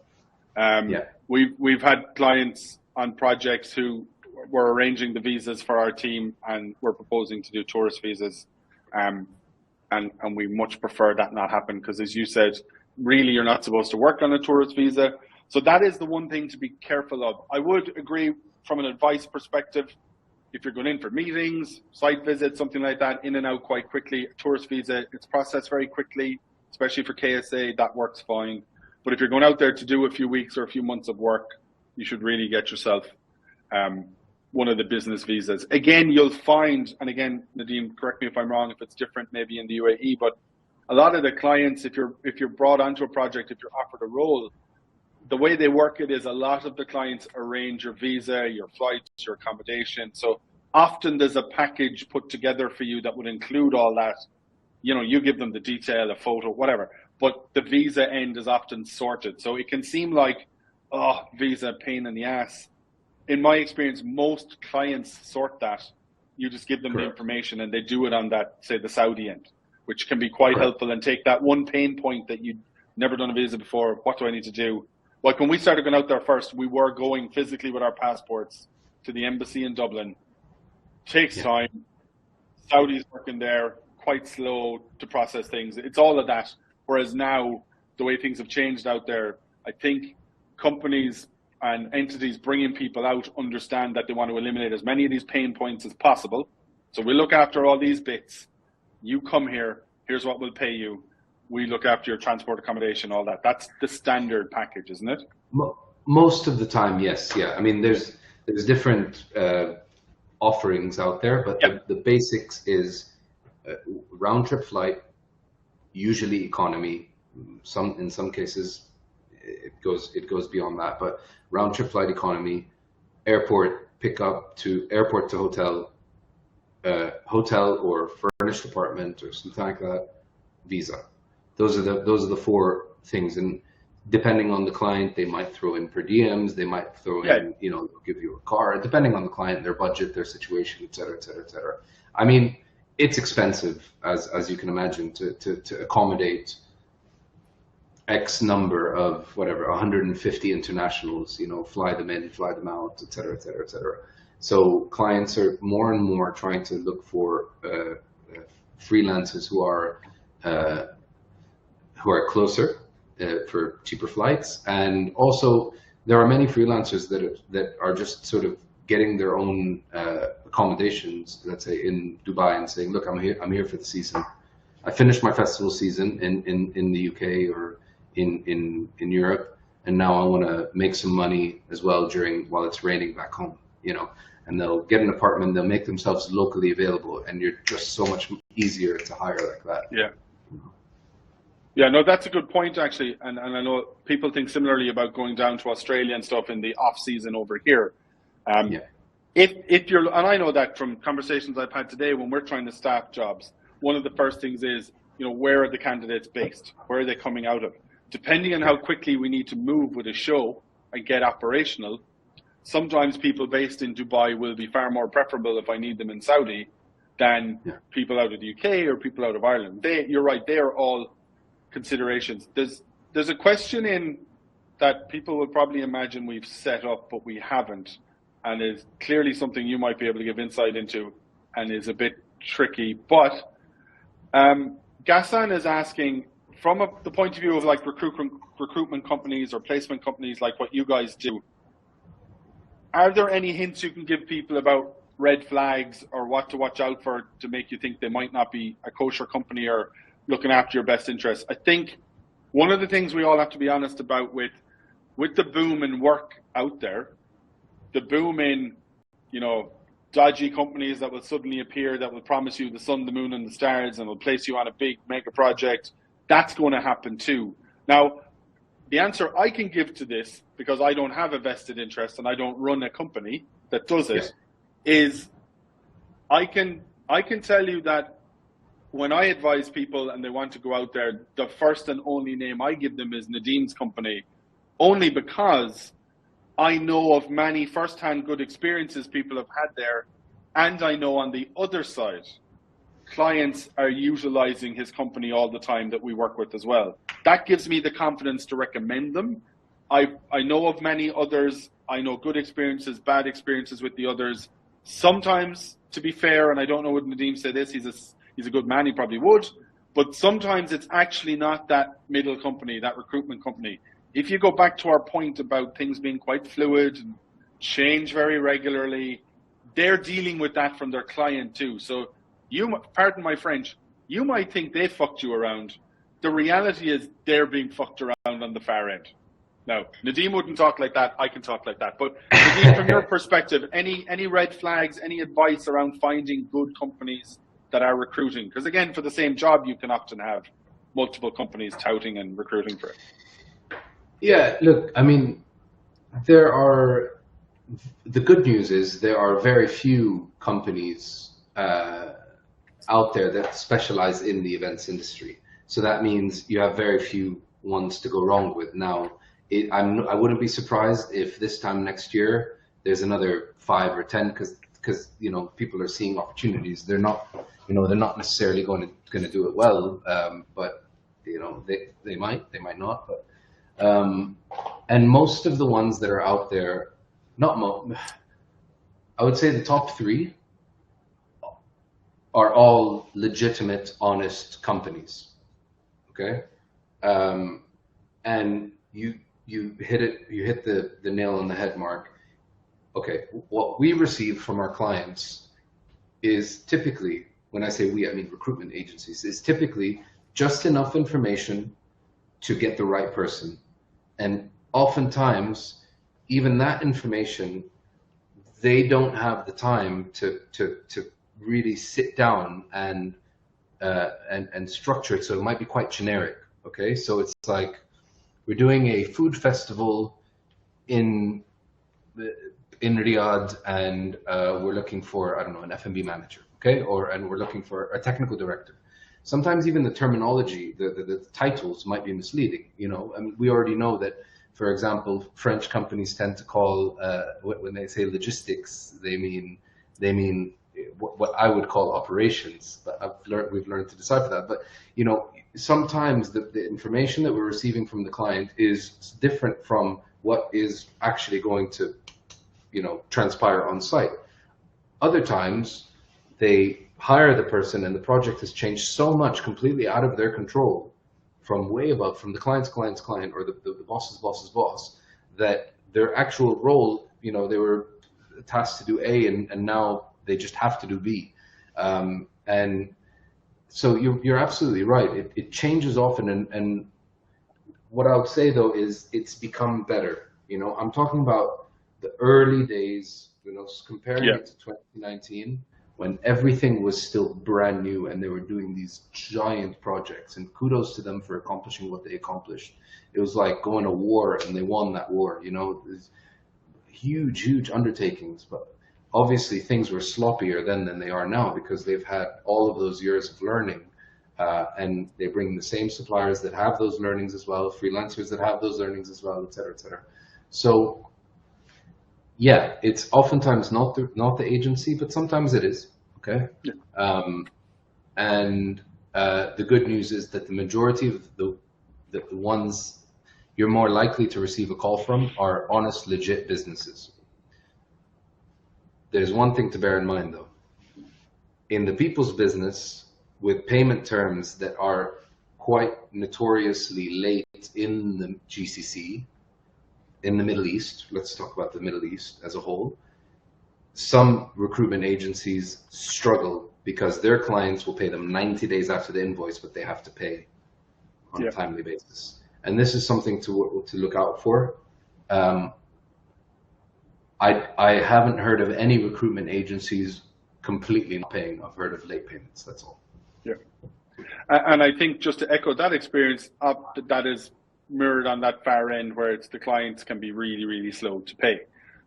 We've had clients on projects who were arranging the visas for our team and were proposing to do tourist visas, and we much prefer that not happen, because, as you said, really you're not supposed to work on a tourist visa. So that is the one thing to be careful of. I would agree from an advice perspective, if you're going in for meetings, site visits, something like that, in and out quite quickly. A tourist visa, it's processed very quickly, especially for KSA, that works fine. But if you're going out there to do a few weeks or a few months of work, you should really get yourself one of the business visas. Again, you'll find, and again, Nadim, correct me if I'm wrong, if it's different maybe in the UAE, but a lot of the clients, if you're brought onto a project, if you're offered a role, the way they work it is a lot of the clients arrange your visa, your flights, your accommodation. So often there's a package put together for you that would include all that. You know, you give them the detail, a photo, whatever, but the visa end is often sorted. So it can seem like, oh, visa, pain in the ass. In my experience, most clients sort that. You just give them the information and they do it on that, say, the Saudi end, which can be quite helpful, and take that one pain point that you'd never done a visa before. What do I need to do? Like when we started going out there first, we were going physically with our passports to the embassy in Dublin. Takes time. Saudi's working there, quite slow to process things. It's all of that. Whereas now, the way things have changed out there, I think companies and entities bringing people out understand that they want to eliminate as many of these pain points as possible. So we look after all these bits. You come here, here's what we'll pay you. We look after your transport, accommodation, all that. That's the standard package, isn't it? Most of the time, yes. Yeah. I mean, there's different offerings out there, but the basics is round trip flight, usually economy. In some cases, it goes beyond that, but round trip flight economy, airport pickup to airport to hotel or furnished apartment or something like that, visa. Those are the four things, and depending on the client, they might throw in per diems, they might throw in, give you a car, depending on the client, their budget, their situation, et cetera, et cetera, et cetera. I mean, it's expensive, as you can imagine, to accommodate X number of whatever, 150 internationals, fly them in, fly them out, et cetera, et cetera, et cetera. So clients are more and more trying to look for freelancers who are closer for cheaper flights, and also there are many freelancers that are just sort of getting their own accommodations, let's say in Dubai, and saying, look, I'm here for the season. I finished my festival season in the UK or in Europe, and now I want to make some money as well while it's raining back home, and they'll get an apartment, they'll make themselves locally available, and you're just so much easier to hire like that. Yeah, no, that's a good point, actually. And I know people think similarly about going down to Australia and stuff in the off season over here. If you're, and I know that from conversations I've had today, when we're trying to staff jobs, one of the first things is, where are the candidates based? Where are they coming out of? Depending on how quickly we need to move with a show and get operational, sometimes people based in Dubai will be far more preferable if I need them in Saudi than people out of the UK or people out of Ireland. You're right, they are all considerations. There's a question in that people will probably imagine we've set up, but we haven't, and is clearly something you might be able to give insight into, and is a bit tricky. But Gassan is asking, from the point of view of like recruitment companies or placement companies like what you guys do, are there any hints you can give people about red flags or what to watch out for to make you think they might not be a kosher company or looking after your best interests? I think one of the things we all have to be honest about with the boom in work out there, the boom in, you know, dodgy companies that will suddenly appear that will promise you the sun, the moon, and the stars and will place you on a big mega project, that's going to happen too. Now, the answer I can give to this, because I don't have a vested interest and I don't run a company that does it, is I can tell you that when I advise people and they want to go out there, the first and only name I give them is Nadim's company, only because I know of many first-hand good experiences people have had there, and I know on the other side, clients are utilizing his company all the time that we work with as well. That gives me the confidence to recommend them. I know of many others. I know good experiences, bad experiences with the others. Sometimes, to be fair, and I don't know would Nadim say this, he's a good man, he probably would, but sometimes it's actually not that middle company, that recruitment company. If you go back to our point about things being quite fluid and change very regularly, they're dealing with that from their client too. So you, pardon my French, you might think they fucked you around. The reality is they're being fucked around on the far end. Now, Nadim wouldn't talk like that. I can talk like that. But Nadim, from your perspective, any red flags, any advice around finding good companies that are recruiting? Because again, for the same job, you can often have multiple companies touting and recruiting for it. Yeah, look, I mean, the good news is there are very few companies out there that specialize in the events industry. So that means you have very few ones to go wrong with. Now, I wouldn't be surprised if this time next year there's another 5 or 10 because you know people are seeing opportunities. They're not necessarily going to do it well, but you know they might not. But and most of the ones that are out there, I would say the top 3 are all legitimate, honest companies. Okay, and you hit the nail on the head, Mark. Okay, what we receive from our clients is typically, when I say we, I mean recruitment agencies, is typically just enough information to get the right person. And oftentimes, even that information, they don't have the time to really sit down and structure it. So it might be quite generic. Okay, so it's like we're doing a food festival in Riyadh, and we're looking for, I don't know, an F&B manager, okay, and we're looking for a technical director. Sometimes even the terminology, the titles might be misleading. You know, I mean, we already know that, for example, French companies tend to call when they say logistics, they mean what I would call operations. But we've learned to decipher that. But you know, sometimes the information that we're receiving from the client is different from what is actually going to, you know, transpire on site. Other times they hire the person and the project has changed so much, completely out of their control, from way above, from the client's client or the boss's boss, that their actual role, you know, they were tasked to do A and now they just have to do B. And so you're absolutely right. It changes often, and what I would say though is it's become better. You know, I'm talking about the early days, you know, comparing it to 2019, when everything was still brand new and they were doing these giant projects, and kudos to them for accomplishing what they accomplished. It was like going to war and they won that war, you know, huge undertakings, but obviously things were sloppier then than they are now because they've had all of those years of learning, and they bring the same suppliers that have those learnings as well, freelancers that have those learnings as well, et cetera, et cetera. So yeah, it's oftentimes not the agency, but sometimes it is. Okay. Yeah. And the good news is that the majority of the ones you're more likely to receive a call from are honest, legit businesses. There's one thing to bear in mind though. in the people's business with payment terms that are quite notoriously late in the GCC, in the Middle East. Let's talk about the Middle East as a whole. Some recruitment agencies struggle because their clients will pay them 90 days after the invoice, but they have to pay on a timely basis. And this is something to look out for. I haven't heard of any recruitment agencies completely not paying. I've heard of late payments, that's all. Yeah. And I think just to echo that experience, that is mirrored on that far end where it's the clients can be really, really slow to pay.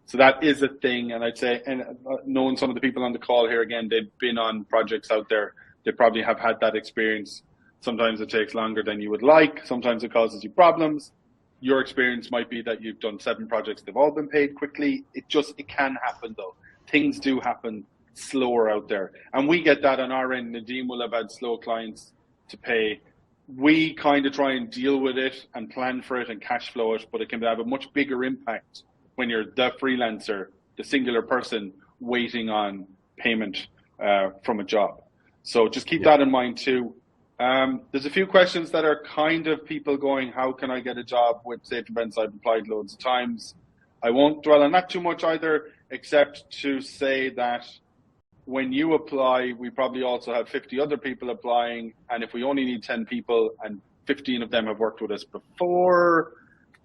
So that is a thing. And I'd say, and knowing some of the people on the call here, again, they've been on projects out there. They probably have had that experience. Sometimes it takes longer than you would like. Sometimes it causes you problems. Your experience might be that you've done 7 projects. They've all been paid quickly. It can happen though. Things do happen slower out there. And we get that on our end. Nadim will have had slow clients to pay. We kind of try and deal with it and plan for it and cash flow it, but it can have a much bigger impact when you're the freelancer, the singular person waiting on payment from a job. So just keep that in mind too. There's a few questions that are kind of people going, how can I get a job with Safety Events? I've applied loads of times. I won't dwell on that too much either, except to say that when you apply, we probably also have 50 other people applying. And if we only need 10 people and 15 of them have worked with us before,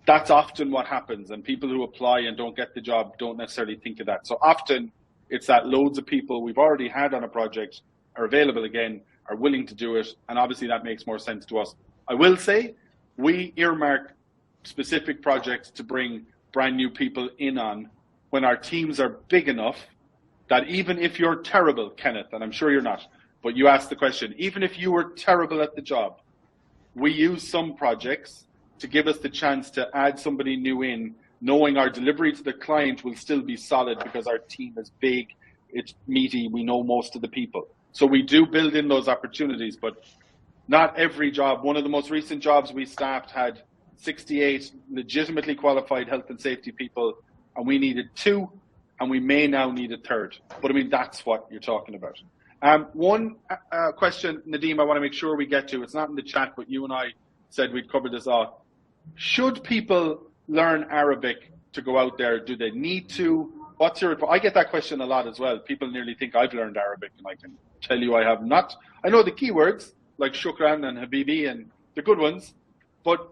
that's often what happens. And people who apply and don't get the job don't necessarily think of that. So often it's that loads of people we've already had on a project are available again, are willing to do it. And obviously that makes more sense to us. I will say we earmark specific projects to bring brand new people in on when our teams are big enough that even if you're terrible, Kenneth, and I'm sure you're not, but you asked the question, even if you were terrible at the job, we use some projects to give us the chance to add somebody new in, knowing our delivery to the client will still be solid because our team is big, it's meaty, we know most of the people. So we do build in those opportunities, but not every job. One of the most recent jobs we staffed had 68 legitimately qualified health and safety people, and we needed 2, and we may now need a 3rd. But I mean, that's what you're talking about. One question, Nadim, I want to make sure we get to. It's not in the chat, but you and I said we'd cover this off. Should people learn Arabic to go out there? Do they need to? What's your? I get that question a lot as well. People nearly think I've learned Arabic, and I can tell you I have not. I know the keywords like shukran and habibi and the good ones, but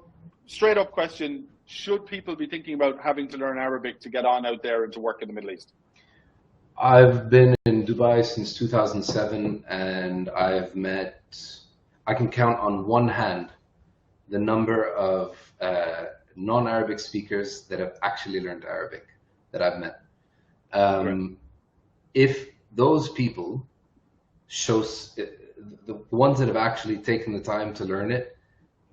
straight up question: should people be thinking about having to learn Arabic to get on out there and to work in the Middle East? I've been in Dubai since 2007, and I can count on one hand the number of non-Arabic speakers that have actually learned Arabic that I've met. If those people the ones that have actually taken the time to learn it,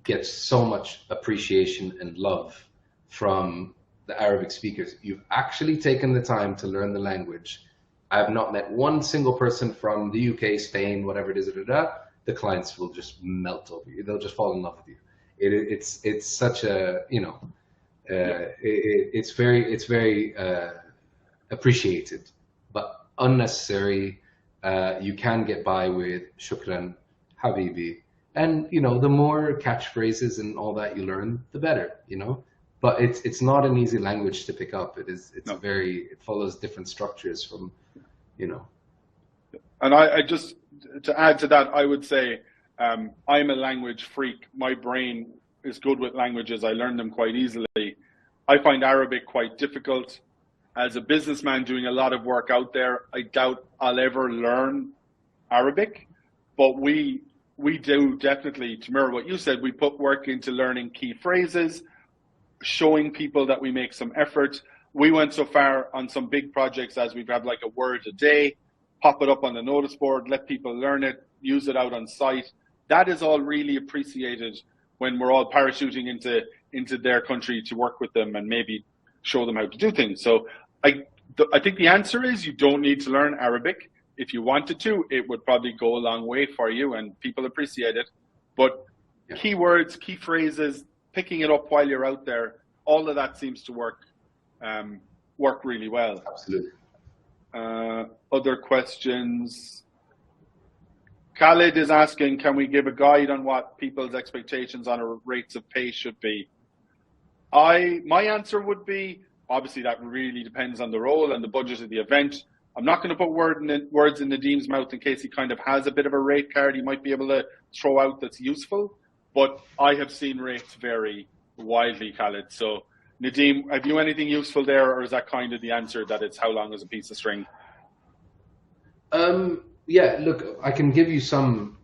get so much appreciation and love from the Arabic speakers. You've actually taken the time to learn the language. I have not met one single person from the UK, Spain, whatever it is, the clients will just melt over you. They'll just fall in love with you. It's such a, it's very appreciated, but unnecessary. You can get by with shukran, habibi, and the more catchphrases and all that you learn, the better, But it's not an easy language to pick up. It follows different structures from, And I just, to add to that, I would say I'm a language freak. My brain is good with languages. I learn them quite easily. I find Arabic quite difficult. As a businessman doing a lot of work out there, I doubt I'll ever learn Arabic, but we do definitely, to mirror what you said, we put work into learning key phrases, showing people that we make some effort. We went so far on some big projects as we've had like a word a day, pop it up on the notice board, let people learn it, use it out on site. That is all really appreciated when we're all parachuting into their country to work with them and maybe show them how to do things. So I think the answer is you don't need to learn Arabic. If you wanted to, it would probably go a long way for you and people appreciate it. But keywords, key phrases, picking it up while you're out there, all of that seems to work really well. Absolutely. Other questions? Khalid is asking, can we give a guide on what people's expectations on rates of pay should be? My answer would be, obviously that really depends on the role and the budget of the event. I'm not going to put words in Nadim's mouth in case he kind of has a bit of a rate card he might be able to throw out that's useful. But I have seen rates vary widely, Khalid. So Nadim, have you anything useful there, or is that kind of the answer that it's how long is a piece of string? Yeah, look, I can give you some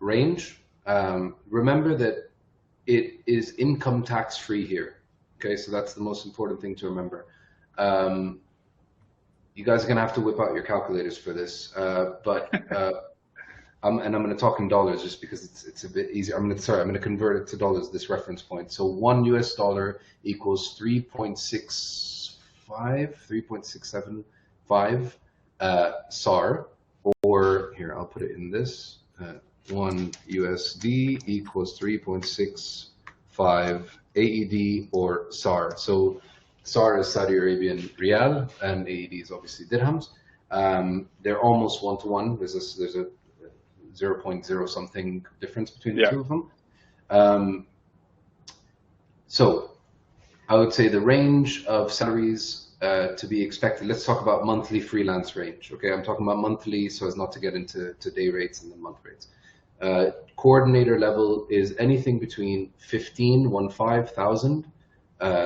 range. Remember that it is income tax free here. Okay, so that's the most important thing to remember. You guys are gonna have to whip out your calculators for this, but I'm gonna talk in dollars just because it's a bit easier. I'm gonna convert it to dollars, this reference point. So $1 equals 3.675 SAR, or here, I'll put it in this, $1 equals 3.65 AED or SAR. So SAR is Saudi Arabian Riyal and AED is obviously dirhams. They're almost one-to-one. There's a 0.0 something difference between the two of them. So I would say the range of salaries to be expected. Let's talk about monthly freelance range. Okay, I'm talking about monthly so as not to get into day rates and then month rates. Coordinator level is anything between 15,000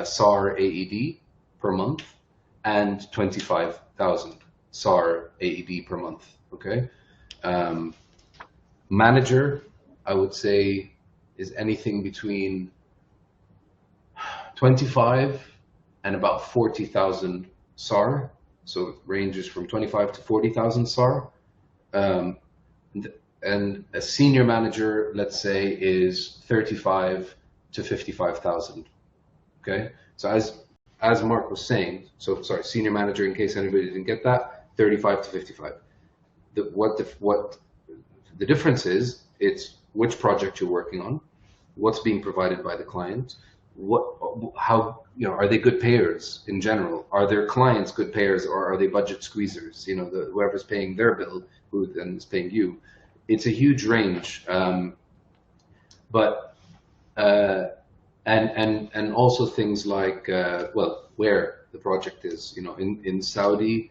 SAR AED per month and 25,000 SAR AED per month. Okay. Manager, I would say, is anything between 25 and about 40,000 SAR. So it ranges from 25 to 40,000 SAR. And a senior manager, let's say, is 35 to 55,000. Okay. So as Mark was saying, so sorry, senior manager, in case anybody didn't get that, 35 to 55. What the difference is, it's which project you're working on, what's being provided by the client, how, you know, are they good payers in general? Are their clients good payers, or are they budget squeezers? You know, whoever's paying their bill, who then is paying you. It's a huge range, but and also things like well, where the project is. You know, in Saudi,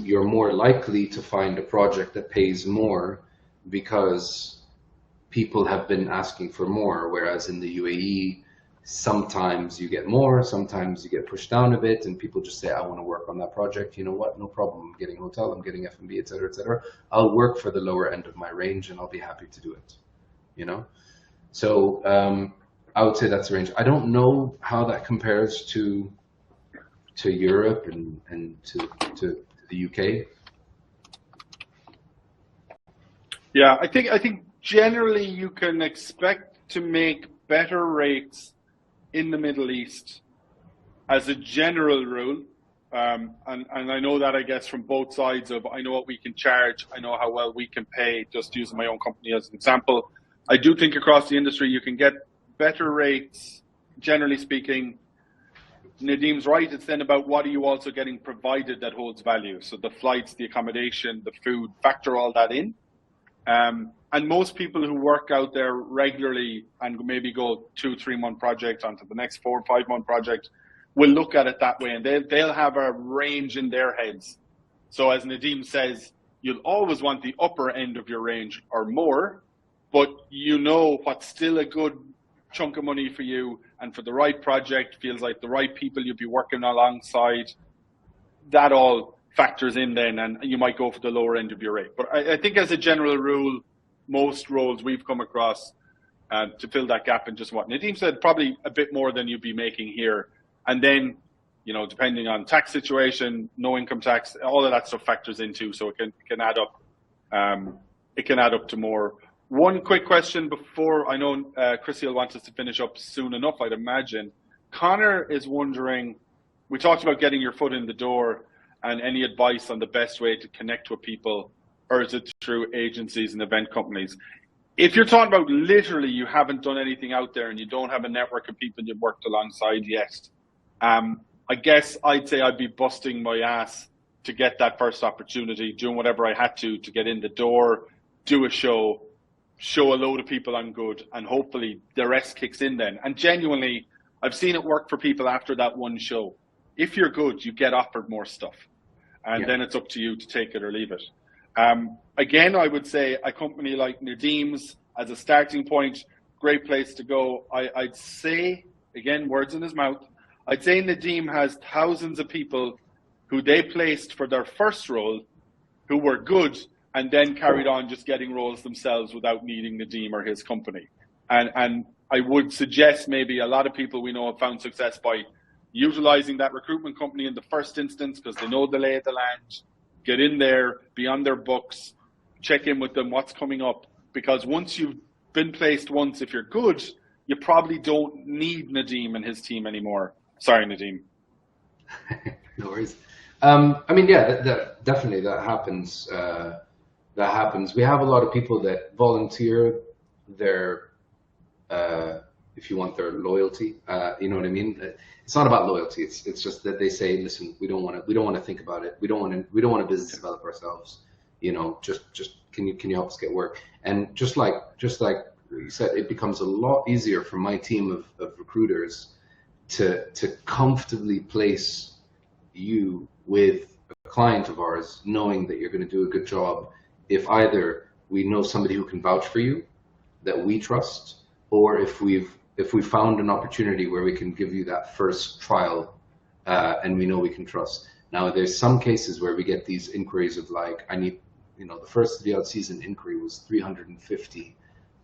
you're more likely to find a project that pays more because people have been asking for more, whereas in the UAE, sometimes you get more, sometimes you get pushed down a bit, and people just say, I want to work on that project. You know what? No problem. I'm getting a hotel, I'm getting F&B, et cetera, et cetera. I'll work for the lower end of my range, and I'll be happy to do it. You know? So I would say that's the range. I don't know how that compares to Europe and to the UK. Yeah, I think generally you can expect to make better rates in the Middle East as a general rule. And I know that, I guess, from both sides of, I know what we can charge, I know how well we can pay, just using my own company as an example. I do think across the industry you can get better rates, generally speaking. Nadim's right, it's then about what are you also getting provided that holds value. So the flights, the accommodation, the food, factor all that in. And most people who work out there regularly and maybe go 2-3 month project onto the next 4 or 5 month project will look at it that way, and they'll have a range in their heads. So as Nadim says, you'll always want the upper end of your range or more, but you know what's still a good chunk of money for you, and for the right project, feels like the right people you'll be working alongside, that all factors in then, and you might go for the lower end of your rate. But I think as a general rule, most roles we've come across to fill that gap, and just what Nadim said, probably a bit more than you'd be making here. And then, you know, depending on tax situation, no income tax, all of that stuff factors into, so it can add up. It can add up to more. One quick question before, I know Chrissy will want us to finish up soon enough, I'd imagine. Connor is wondering, we talked about getting your foot in the door and any advice on the best way to connect with people, or is it through agencies and event companies? If you're talking about literally you haven't done anything out there and you don't have a network of people you've worked alongside yet, I guess I'd say I'd be busting my ass to get that first opportunity, doing whatever I had to get in the door, do a show a load of people I'm good, and hopefully the rest kicks in then. And genuinely, I've seen it work for people after that one show. If you're good, you get offered more stuff, and then it's up to you to take it or leave it. Again, I would say a company like Nadim's as a starting point, great place to go. I'd say, again, words in his mouth, I'd say Nadim has thousands of people who they placed for their first role who were good and then carried on just getting roles themselves without needing Nadim or his company. And I would suggest maybe a lot of people we know have found success by utilizing that recruitment company in the first instance because they know the lay of the land, get in there, be on their books, check in with them, what's coming up. Because once you've been placed once, if you're good, you probably don't need Nadim and his team anymore. Sorry, Nadim. No worries. I mean, yeah, definitely that happens. That happens. We have a lot of people that volunteer their, if you want, their loyalty. You know what I mean? It's not about loyalty. It's just that they say, listen, we don't want to think about it. We don't want to business develop ourselves. You know, just can you help us get work? And just like you said, it becomes a lot easier for my team of recruiters to comfortably place you with a client of ours, knowing that you're going to do a good job. If either we know somebody who can vouch for you that we trust, or if we've found an opportunity where we can give you that first trial and we know we can trust. Now, there's some cases where we get these inquiries of like, I need, you know, the first of the out season inquiry was 350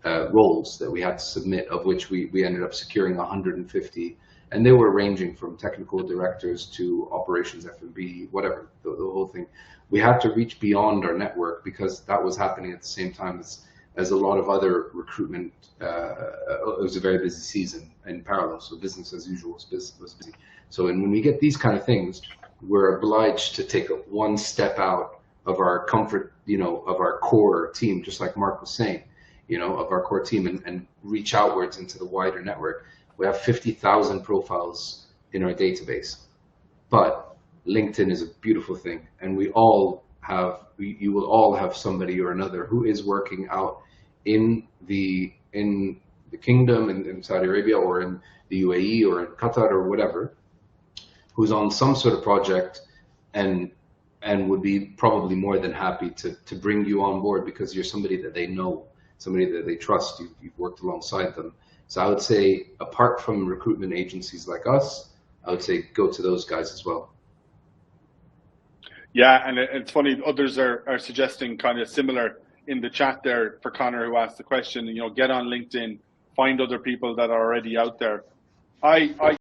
roles that we had to submit, of which we ended up securing 150. And they were ranging from technical directors to operations F&B, whatever, the whole thing. We had to reach beyond our network because that was happening at the same time as a lot of other recruitment. It was a very busy season in parallel, so business as usual was busy. So when we get these kind of things, we're obliged to take one step out of our comfort, you know, of our core team, just like Mark was saying, you know, of our core team and reach outwards into the wider network. We have 50,000 profiles in our database, but LinkedIn is a beautiful thing, and you will all have somebody or another who is working out in the kingdom, in Saudi Arabia or in the UAE or in Qatar or whatever, who's on some sort of project and would be probably more than happy to bring you on board because you're somebody that they know, somebody that they trust, you've worked alongside them. So I would say, apart from recruitment agencies like us, I would say go to those guys as well. Yeah, and it's funny, others are suggesting kind of similar in the chat there for Connor, who asked the question, you know, get on LinkedIn, find other people that are already out there. I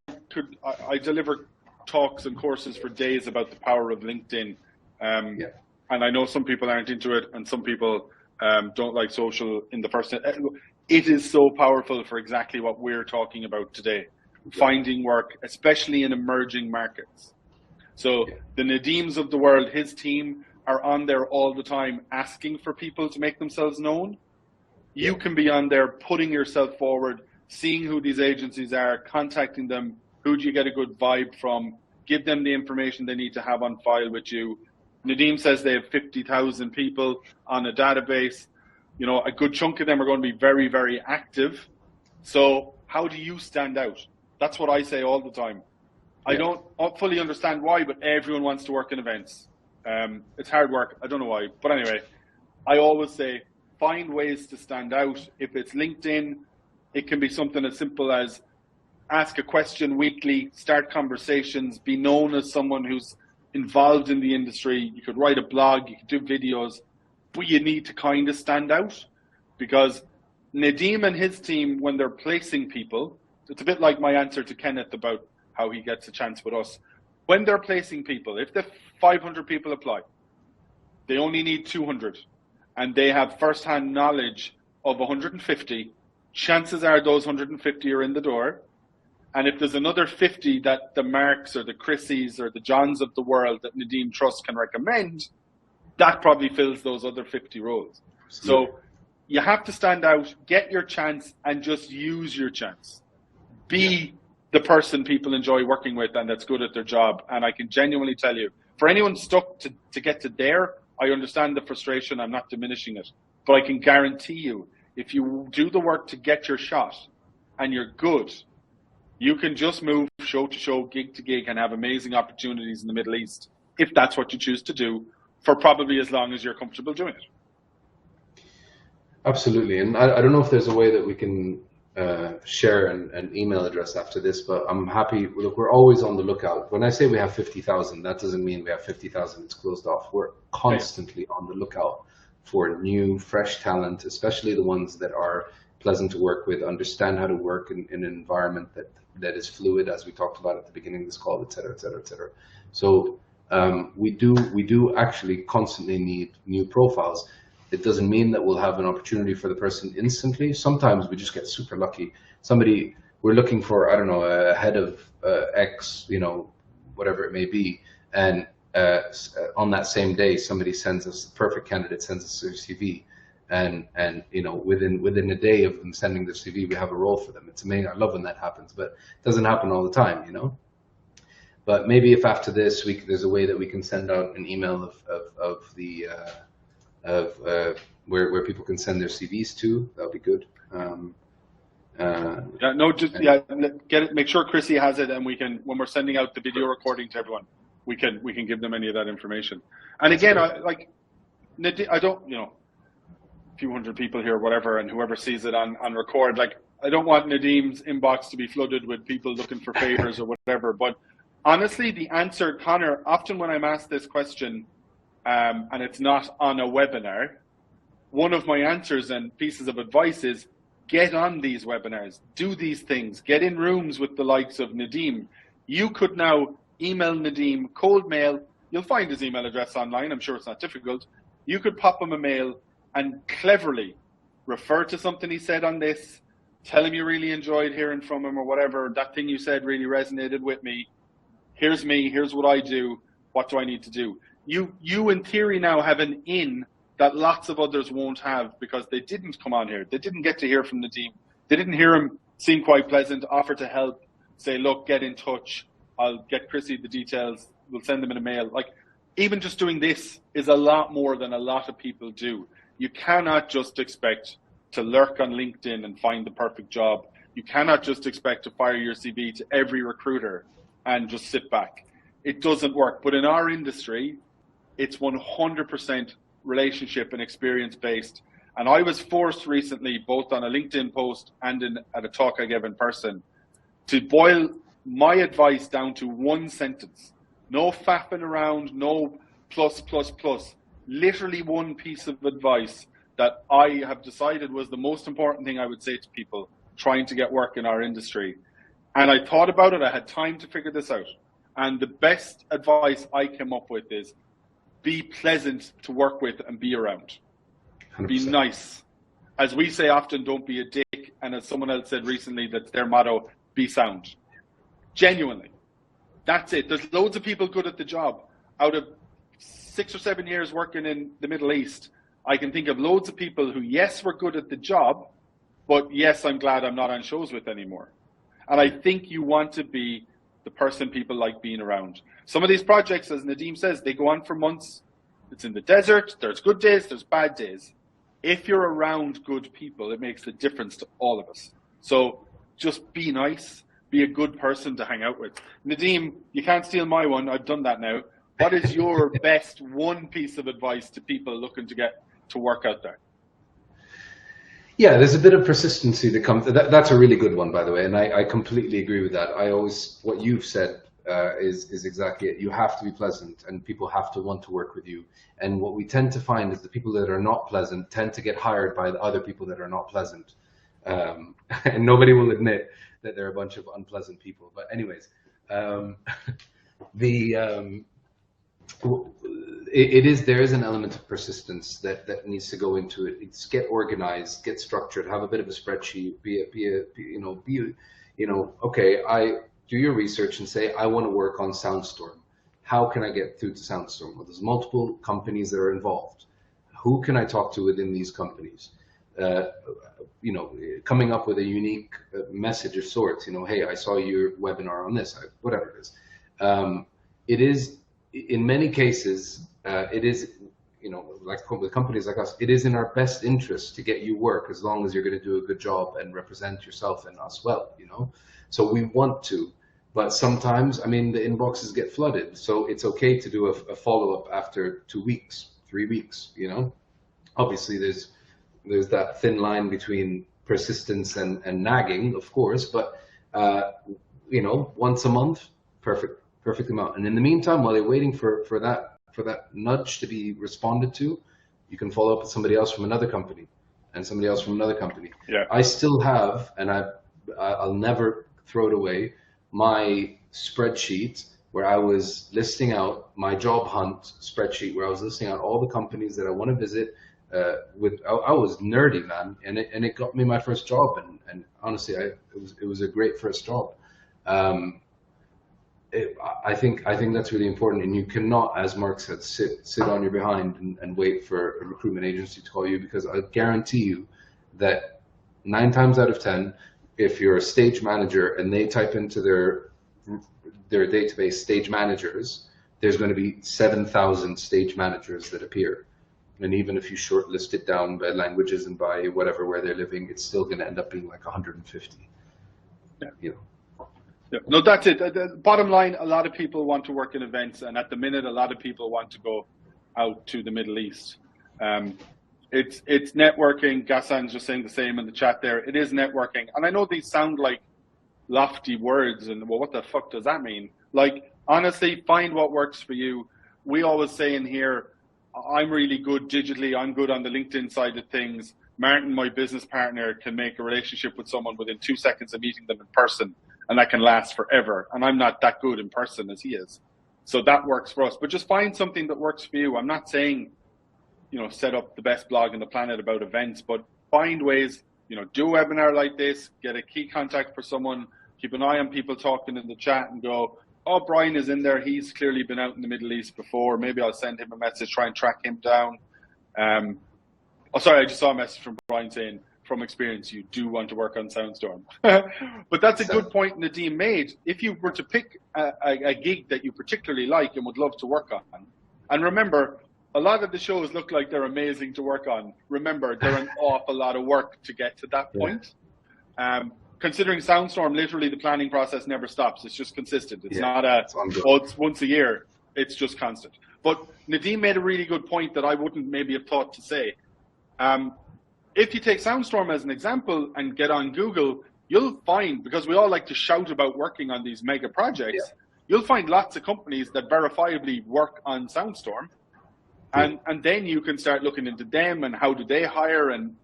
deliver talks and courses for days about the power of LinkedIn. And I know some people aren't into it and some people don't like social in the first. It is so powerful for exactly what we're talking about today, finding work, especially in emerging markets. So the Nadims of the world, his team, are on there all the time asking for people to make themselves known. You can be on there putting yourself forward, seeing who these agencies are, contacting them, who do you get a good vibe from, give them the information they need to have on file with you. Nadim says they have 50,000 people on a database. You know, a good chunk of them are going to be very, very active. So how do you stand out? That's what I say all the time. I don't fully understand why, but everyone wants to work in events. It's hard work. I don't know why. But anyway, I always say, find ways to stand out. If it's LinkedIn, it can be something as simple as ask a question weekly, start conversations, be known as someone who's involved in the industry. You could write a blog, you could do videos, but you need to kind of stand out, because Nadim and his team, when they're placing people, it's a bit like my answer to Kenneth about how he gets a chance with us. When they're placing people, if the 500 people apply, they only need 200, and they have first-hand knowledge of 150, chances are those 150 are in the door. And if there's another 50 that the Marks or the Chrissies or the Johns of the world that Nadim Trust can recommend, that probably fills those other 50 roles. So you have to stand out, get your chance, and just use your chance. Be the person people enjoy working with and that's good at their job. And I can genuinely tell you, for anyone stuck to get to there, I understand the frustration. I'm not diminishing it, but I can guarantee you, if you do the work to get your shot and you're good, you can just move show to show, gig to gig, and have amazing opportunities in the Middle East, if that's what you choose to do, for probably as long as you're comfortable doing it. Absolutely. And I don't know if there's a way that we can share an email address after this, but I'm happy. Look, we're always on the lookout. When I say we have 50,000, that doesn't mean we have 50,000 it's closed off. We're constantly on the lookout for new, fresh talent, especially the ones that are pleasant to work with, understand how to work in an environment that is fluid, as we talked about at the beginning of this call, et cetera, et cetera, et cetera. So we do actually constantly need new profiles. It doesn't mean that we'll have an opportunity for the person instantly. Sometimes we just get super lucky. Somebody, we're looking for, I don't know, a head of X, you know, whatever it may be, and on that same day, somebody sends us the perfect candidate, sends us their CV, and you know, within a day of them sending their CV, we have a role for them. It's amazing. I love when that happens, but it doesn't happen all the time, you know. But maybe if after this week there's a way that we can send out an email where people can send their CVs to, that would be good. Get it. Make sure Chrissy has it, and we can, when we're sending out the video recording to everyone, we can give them any of that information. And again, I don't, you know, a few hundred people here, whatever, and whoever sees it on record, like, I don't want Nadim's inbox to be flooded with people looking for favors or whatever. But honestly, the answer, Connor, often when I'm asked this question, and it's not on a webinar, one of my answers and pieces of advice is get on these webinars, do these things, get in rooms with the likes of Nadim. You could now email Nadim, cold mail, you'll find his email address online, I'm sure it's not difficult. You could pop him a mail and cleverly refer to something he said on this, tell him you really enjoyed hearing from him or whatever, that thing you said really resonated with me, here's me, here's what I do, what do I need to do? You in theory now have an in that lots of others won't have, because they didn't come on here. They didn't get to hear from Nadim. They didn't hear him seem quite pleasant, offer to help, say, look, get in touch. I'll get Chrissy the details. We'll send them in a mail. Like, even just doing this is a lot more than a lot of people do. You cannot just expect to lurk on LinkedIn and find the perfect job. You cannot just expect to fire your CV to every recruiter and just sit back. It doesn't work. But in our industry, it's 100% relationship and experience based. And I was forced recently, both on a LinkedIn post and at a talk I gave in person, to boil my advice down to one sentence. No faffing around, no plus. Literally one piece of advice that I have decided was the most important thing I would say to people trying to get work in our industry. And I thought about it. I had time to figure this out. And the best advice I came up with is, be pleasant to work with and be around. 100%. Be nice. As we say often, don't be a dick. And as someone else said recently, that's their motto, be sound. Genuinely. That's it. There's loads of people good at the job. Out of 6 or 7 years working in the Middle East, I can think of loads of people who, yes, were good at the job, but yes, I'm glad I'm not on shows with anymore. And I think you want to be the person people like being around. Some of these projects, as Nadim says, they go on for months. It's in the desert. There's good days, there's bad days. If you're around good people, it makes a difference to all of us. So just be nice, be a good person to hang out with. Nadim, you can't steal my one. I've done that now. What is your best one piece of advice to people looking to get to work out there? Yeah, there's a bit of persistency that comes. That's a really good one, by the way, and I completely agree with that. What you've said is exactly it. You have to be pleasant, and people have to want to work with you. And what we tend to find is the people that are not pleasant tend to get hired by the other people that are not pleasant, and nobody will admit that they're a bunch of unpleasant people. But anyways, there is an element of persistence that needs to go into it. It's get organized, get structured, have a bit of a spreadsheet, okay, I do your research and say, I want to work on Soundstorm. How can I get through to Soundstorm? Well, there's multiple companies that are involved. Who can I talk to within these companies? Coming up with a unique message of sorts, hey, I saw your webinar on this, whatever it is. in many cases, it is, like with companies like us, it is in our best interest to get you work as long as you're going to do a good job and represent yourself and us well, So we want to, but sometimes, I mean, the inboxes get flooded. So it's okay to do a follow-up after 2 weeks, 3 weeks, Obviously, there's that thin line between persistence and nagging, of course, but, once a month, perfect amount. And in the meantime, while you're waiting for that nudge to be responded to, you can follow up with somebody else from another company and somebody else from another company. Yeah. I still have, and I'll never throw it away, my spreadsheet where I was listing out my job hunt spreadsheet, where I was listing out all the companies that I want to visit. I was nerdy, man, and it got me my first job, and honestly, it was a great first job. I think that's really important, and you cannot, as Mark said, sit on your behind and wait for a recruitment agency to call you, because I guarantee you that 9 times out of 10, if you're a stage manager and they type into their database stage managers, there's going to be 7,000 stage managers that appear. And even if you shortlist it down by languages and by whatever, where they're living, it's still going to end up being like 150. Yeah. Yeah. No, that's it. The bottom line, a lot of people want to work in events, and at the minute, a lot of people want to go out to the Middle East. It's networking. Ghassan's just saying the same in the chat there. It is networking. And I know these sound like lofty words, and well, what the fuck does that mean? Like, honestly, find what works for you. We always say in here, I'm really good digitally. I'm good on the LinkedIn side of things. Martin, my business partner, can make a relationship with someone within 2 seconds of meeting them in person, and that can last forever. And I'm not that good in person as he is. So that works for us. But just find something that works for you. I'm not saying, set up the best blog on the planet about events, but find ways, do a webinar like this, get a key contact for someone, keep an eye on people talking in the chat and go, oh, Brian is in there. He's clearly been out in the Middle East before. Maybe I'll send him a message, try and track him down. I just saw a message from Brian saying, from experience, you do want to work on Soundstorm. But that's a good point Nadim made. If you were to pick a gig that you particularly like and would love to work on, and remember, a lot of the shows look like they're amazing to work on. Remember, they're an awful lot of work to get to that point. Considering Soundstorm, literally the planning process never stops. It's just consistent. It's not it's once a year. It's just constant. But Nadim made a really good point that I wouldn't maybe have thought to say. If you take Soundstorm as an example and get on Google, you'll find, because we all like to shout about working on these mega projects, you'll find lots of companies that verifiably work on Soundstorm. And then you can start looking into them and how do they hire and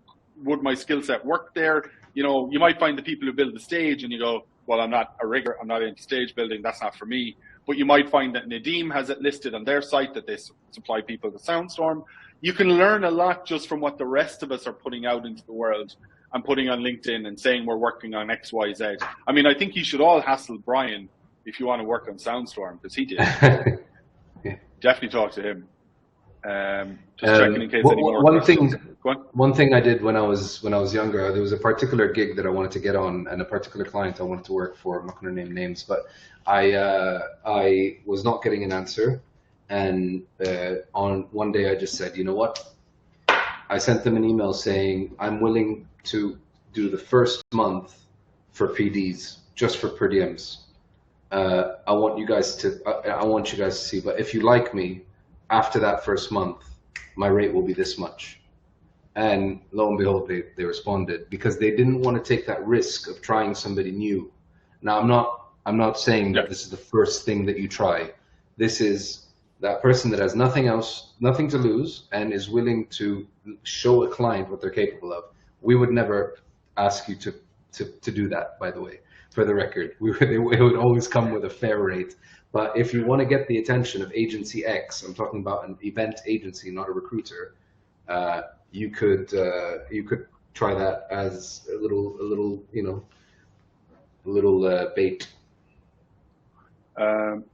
would my skill set work there? You might find the people who build the stage and you go, well, I'm not a rigger, I'm not into stage building, that's not for me. But you might find that Nadim has it listed on their site that they supply people to Soundstorm. You can learn a lot just from what the rest of us are putting out into the world and putting on LinkedIn and saying we're working on X, Y, Z. I mean, I think you should all hassle Brian if you want to work on Soundstorm, because he did. Definitely talk to him. Just checking in case any more questions. One thing I did when I was younger, there was a particular gig that I wanted to get on and a particular client I wanted to work for. I'm not going to name names, but I was not getting an answer, and on one day I just said, you know what? I sent them an email saying I'm willing to do the first month for PDs, just for per diems. I want you guys to see, but if you like me, after that first month, my rate will be this much. And lo and behold, they responded, because they didn't want to take that risk of trying somebody new. Now, I'm not saying that this is the first thing that you try. This is that person that has nothing to lose, and is willing to show a client what they're capable of. We would never ask you to do that, by the way, for the record. It would always come with a fair rate. But if you want to get the attention of agency X, I'm talking about an event agency, not a recruiter, you could try that as a little bait.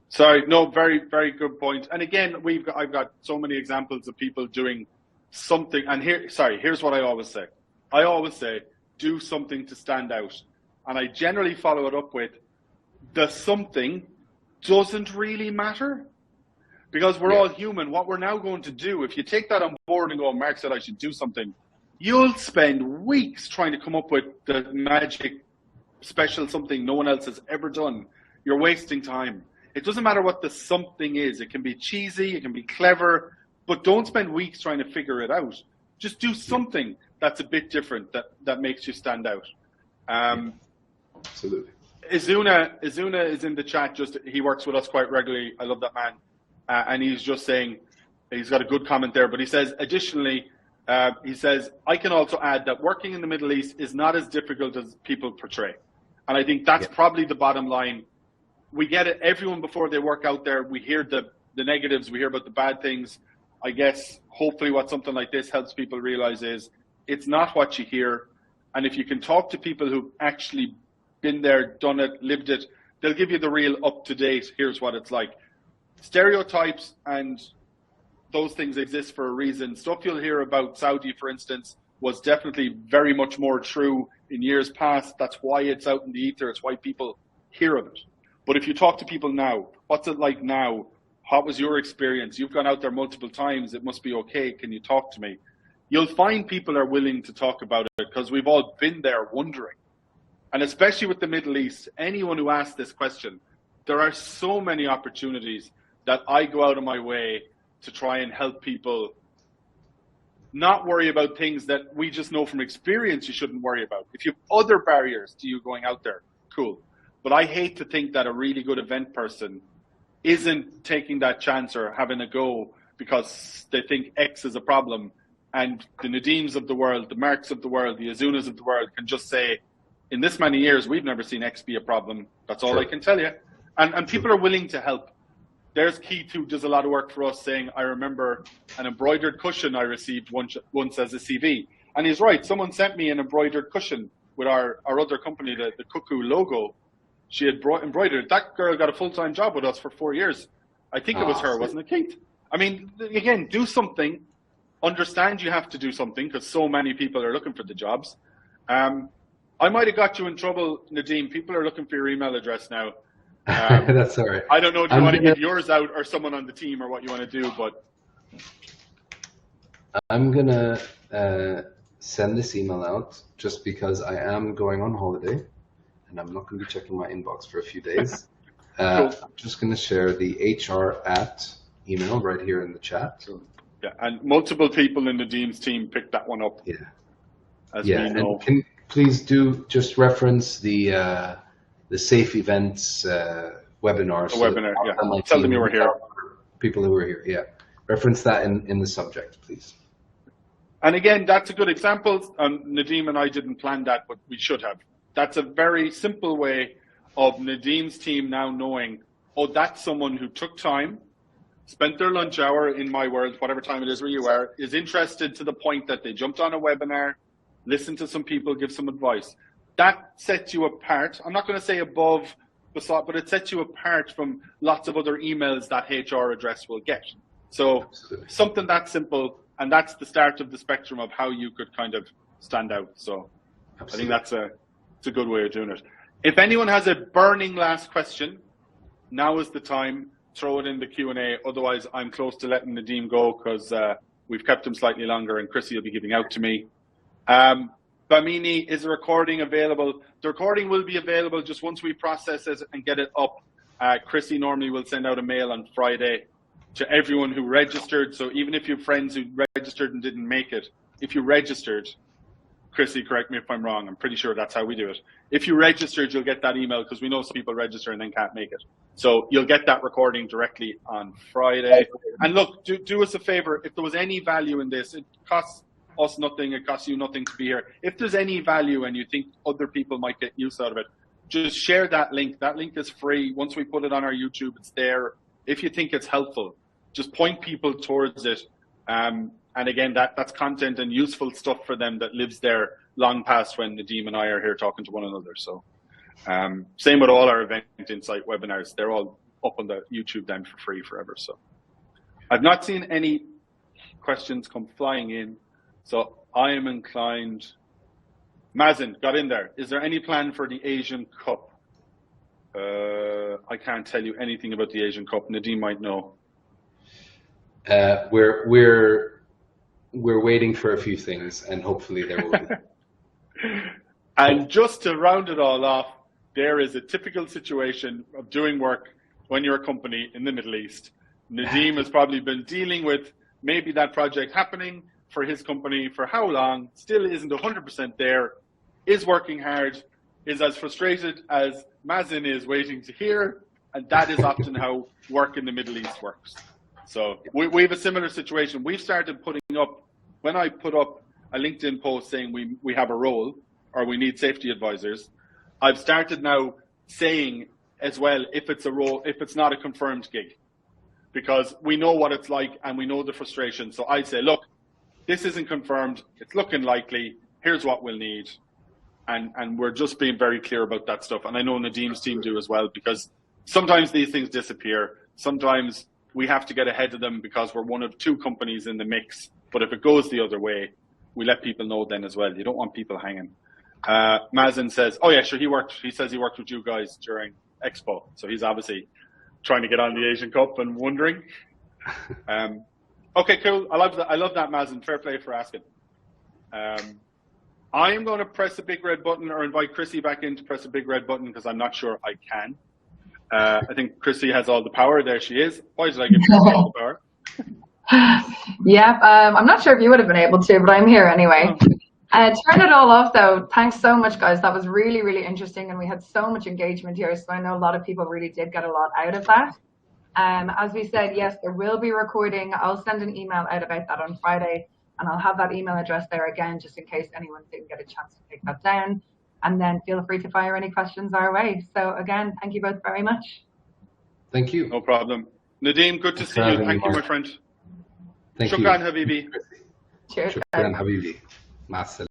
Sorry, no, very, very good point. And again, I've got so many examples of people doing something. And here's what I always say. I always say, do something to stand out. And I generally follow it up with, the something doesn't really matter. because we're all human. What we're now going to do, if you take that on board and go, Mark said I should do something, you'll spend weeks trying to come up with the magic special something no one else has ever done. You're wasting time. It doesn't matter what the something is. It can be cheesy, it can be clever, but don't spend weeks trying to figure it out. Just do something that's a bit different, that makes you stand out. Absolutely. Izuna is in the chat. He works with us quite regularly. I love that man. And he's just saying, he's got a good comment there, but he says, additionally, he says, I can also add that working in the Middle East is not as difficult as people portray. And I think that's probably the bottom line. We get it, everyone before they work out there, we hear the negatives, we hear about the bad things. I guess hopefully what something like this helps people realize is it's not what you hear. And if you can talk to people who've actually been there, done it, lived it, they'll give you the real up-to-date, here's what it's like. Stereotypes and those things exist for a reason. Stuff you'll hear about Saudi, for instance, was definitely very much more true in years past. That's why it's out in the ether. It's why people hear of it. But if you talk to people now, what's it like now? What was your experience? You've gone out there multiple times. It must be okay. Can you talk to me? You'll find people are willing to talk about it because we've all been there wondering. And especially with the Middle East, anyone who asks this question, there are so many opportunities that I go out of my way to try and help people not worry about things that we just know from experience you shouldn't worry about. If you have other barriers to you going out there, cool. But I hate to think that a really good event person isn't taking that chance or having a go because they think X is a problem. And the Nadims of the world, the Marks of the world, the Azunas of the world can just say, in this many years, we've never seen X be a problem. That's all I can tell you. And people are willing to help. There's Keith, who does a lot of work for us, saying, I remember an embroidered cushion I received once as a CV. And he's right. Someone sent me an embroidered cushion with our other company, the Cuckoo logo. She had embroidered. That girl got a full-time job with us for 4 years. I think it was her, wasn't it, Keith? I mean, again, do something. Understand you have to do something because so many people are looking for the jobs. I might have got you in trouble, Nadim. People are looking for your email address now. That's all right. I don't know if you want to give yours out or someone on the team or what you want to do, but I'm gonna send this email out just because I am going on holiday and I'm not going to be checking my inbox for a few days. Cool. I'm just going to share the HR@ email right here in the chat. Cool. Yeah, and multiple people in the Nadim's team picked that one up. Yeah. As we know. And please do just reference the Safe Events webinar. The webinar, yeah. Tell them you were here. People who were here, yeah. Reference that in the subject, please. And again, that's a good example. Nadim and I didn't plan that, but we should have. That's a very simple way of Nadim's team now knowing, oh, that's someone who took time, spent their lunch hour, in my world, whatever time it is where you are, is interested to the point that they jumped on a webinar, listened to some people, give some advice. That sets you apart. I'm not going to say above, but it sets you apart from lots of other emails that HR address will get. So something that simple, and that's the start of the spectrum of how you could kind of stand out. So I think that's a good way of doing it. If anyone has a burning last question, now is the time. Throw it in the Q&A. Otherwise, I'm close to letting Nadim go because we've kept him slightly longer and Chrissy will be giving out to me. Bamini, is the recording available? The recording will be available just once we process it and get it up. Chrissy normally will send out a mail on Friday to everyone who registered. So even if you have friends who registered and didn't make it, if you registered, Chrissy, correct me if I'm wrong, I'm pretty sure that's how we do it. If you registered, you'll get that email because we know some people register and then can't make it. So you'll get that recording directly on Friday. And look, do us a favor. If there was any value in this, it costs us nothing, it costs you nothing to be here. If there's any value and you think other people might get use out of it, just share that link. That link is free. Once we put it on our YouTube, it's there. If you think it's helpful, just point people towards it. And again, that's content and useful stuff for them that lives there long past when Nadim and I are here talking to one another. So same with all our Event Insight webinars. They're all up on the YouTube then for free forever. So I've not seen any questions come flying in. So I am inclined. Mazen got in there. Is there any plan for the Asian Cup? I can't tell you anything about the Asian Cup. Nadim might know. We're waiting for a few things, and hopefully there will be. And just to round it all off, there is a typical situation of doing work when you're a company in the Middle East. Nadim has probably been dealing with maybe that project happening for his company for how long, still isn't 100% there, is working hard, is as frustrated as Mazen is waiting to hear, and that is often how work in the Middle East works. So we have a similar situation. We've started putting up, when I put up a LinkedIn post saying we have a role or we need safety advisors, I've started now saying as well if it's a role, if it's not a confirmed gig, because we know what it's like and we know the frustration. So I say, look, this isn't confirmed, it's looking likely, here's what we'll need. And we're just being very clear about that stuff. And I know Nadim's team do as well, because sometimes these things disappear. Sometimes we have to get ahead of them because we're one of two companies in the mix. But if it goes the other way, we let people know then as well. You don't want people hanging. Mazen says, oh yeah, sure, he says he worked with you guys during Expo. So he's obviously trying to get on the Asian Cup and wondering. Okay, cool. I love that, Mazen. Fair play for asking. I am going to press a big red button or invite Chrissy back in to press a big red button because I'm not sure I can. I think Chrissy has all the power. There she is. Why did I give you all the power? Yeah, I'm not sure if you would have been able to, but I'm here anyway. Turn it all off though. Thanks so much, guys. That was really, really interesting, and we had so much engagement here. So I know a lot of people really did get a lot out of that. As we said, yes, there will be recording. I'll send an email out about that on Friday, and I'll have that email address there again, just in case anyone didn't get a chance to take that down. And then feel free to fire any questions our way. So again, thank you both very much. Thank you. No problem. Nadim, good to see you. Thank you, my friend. Thank you. Shukran, Habibi. Cheers. Shukran, Habibi. Ma'a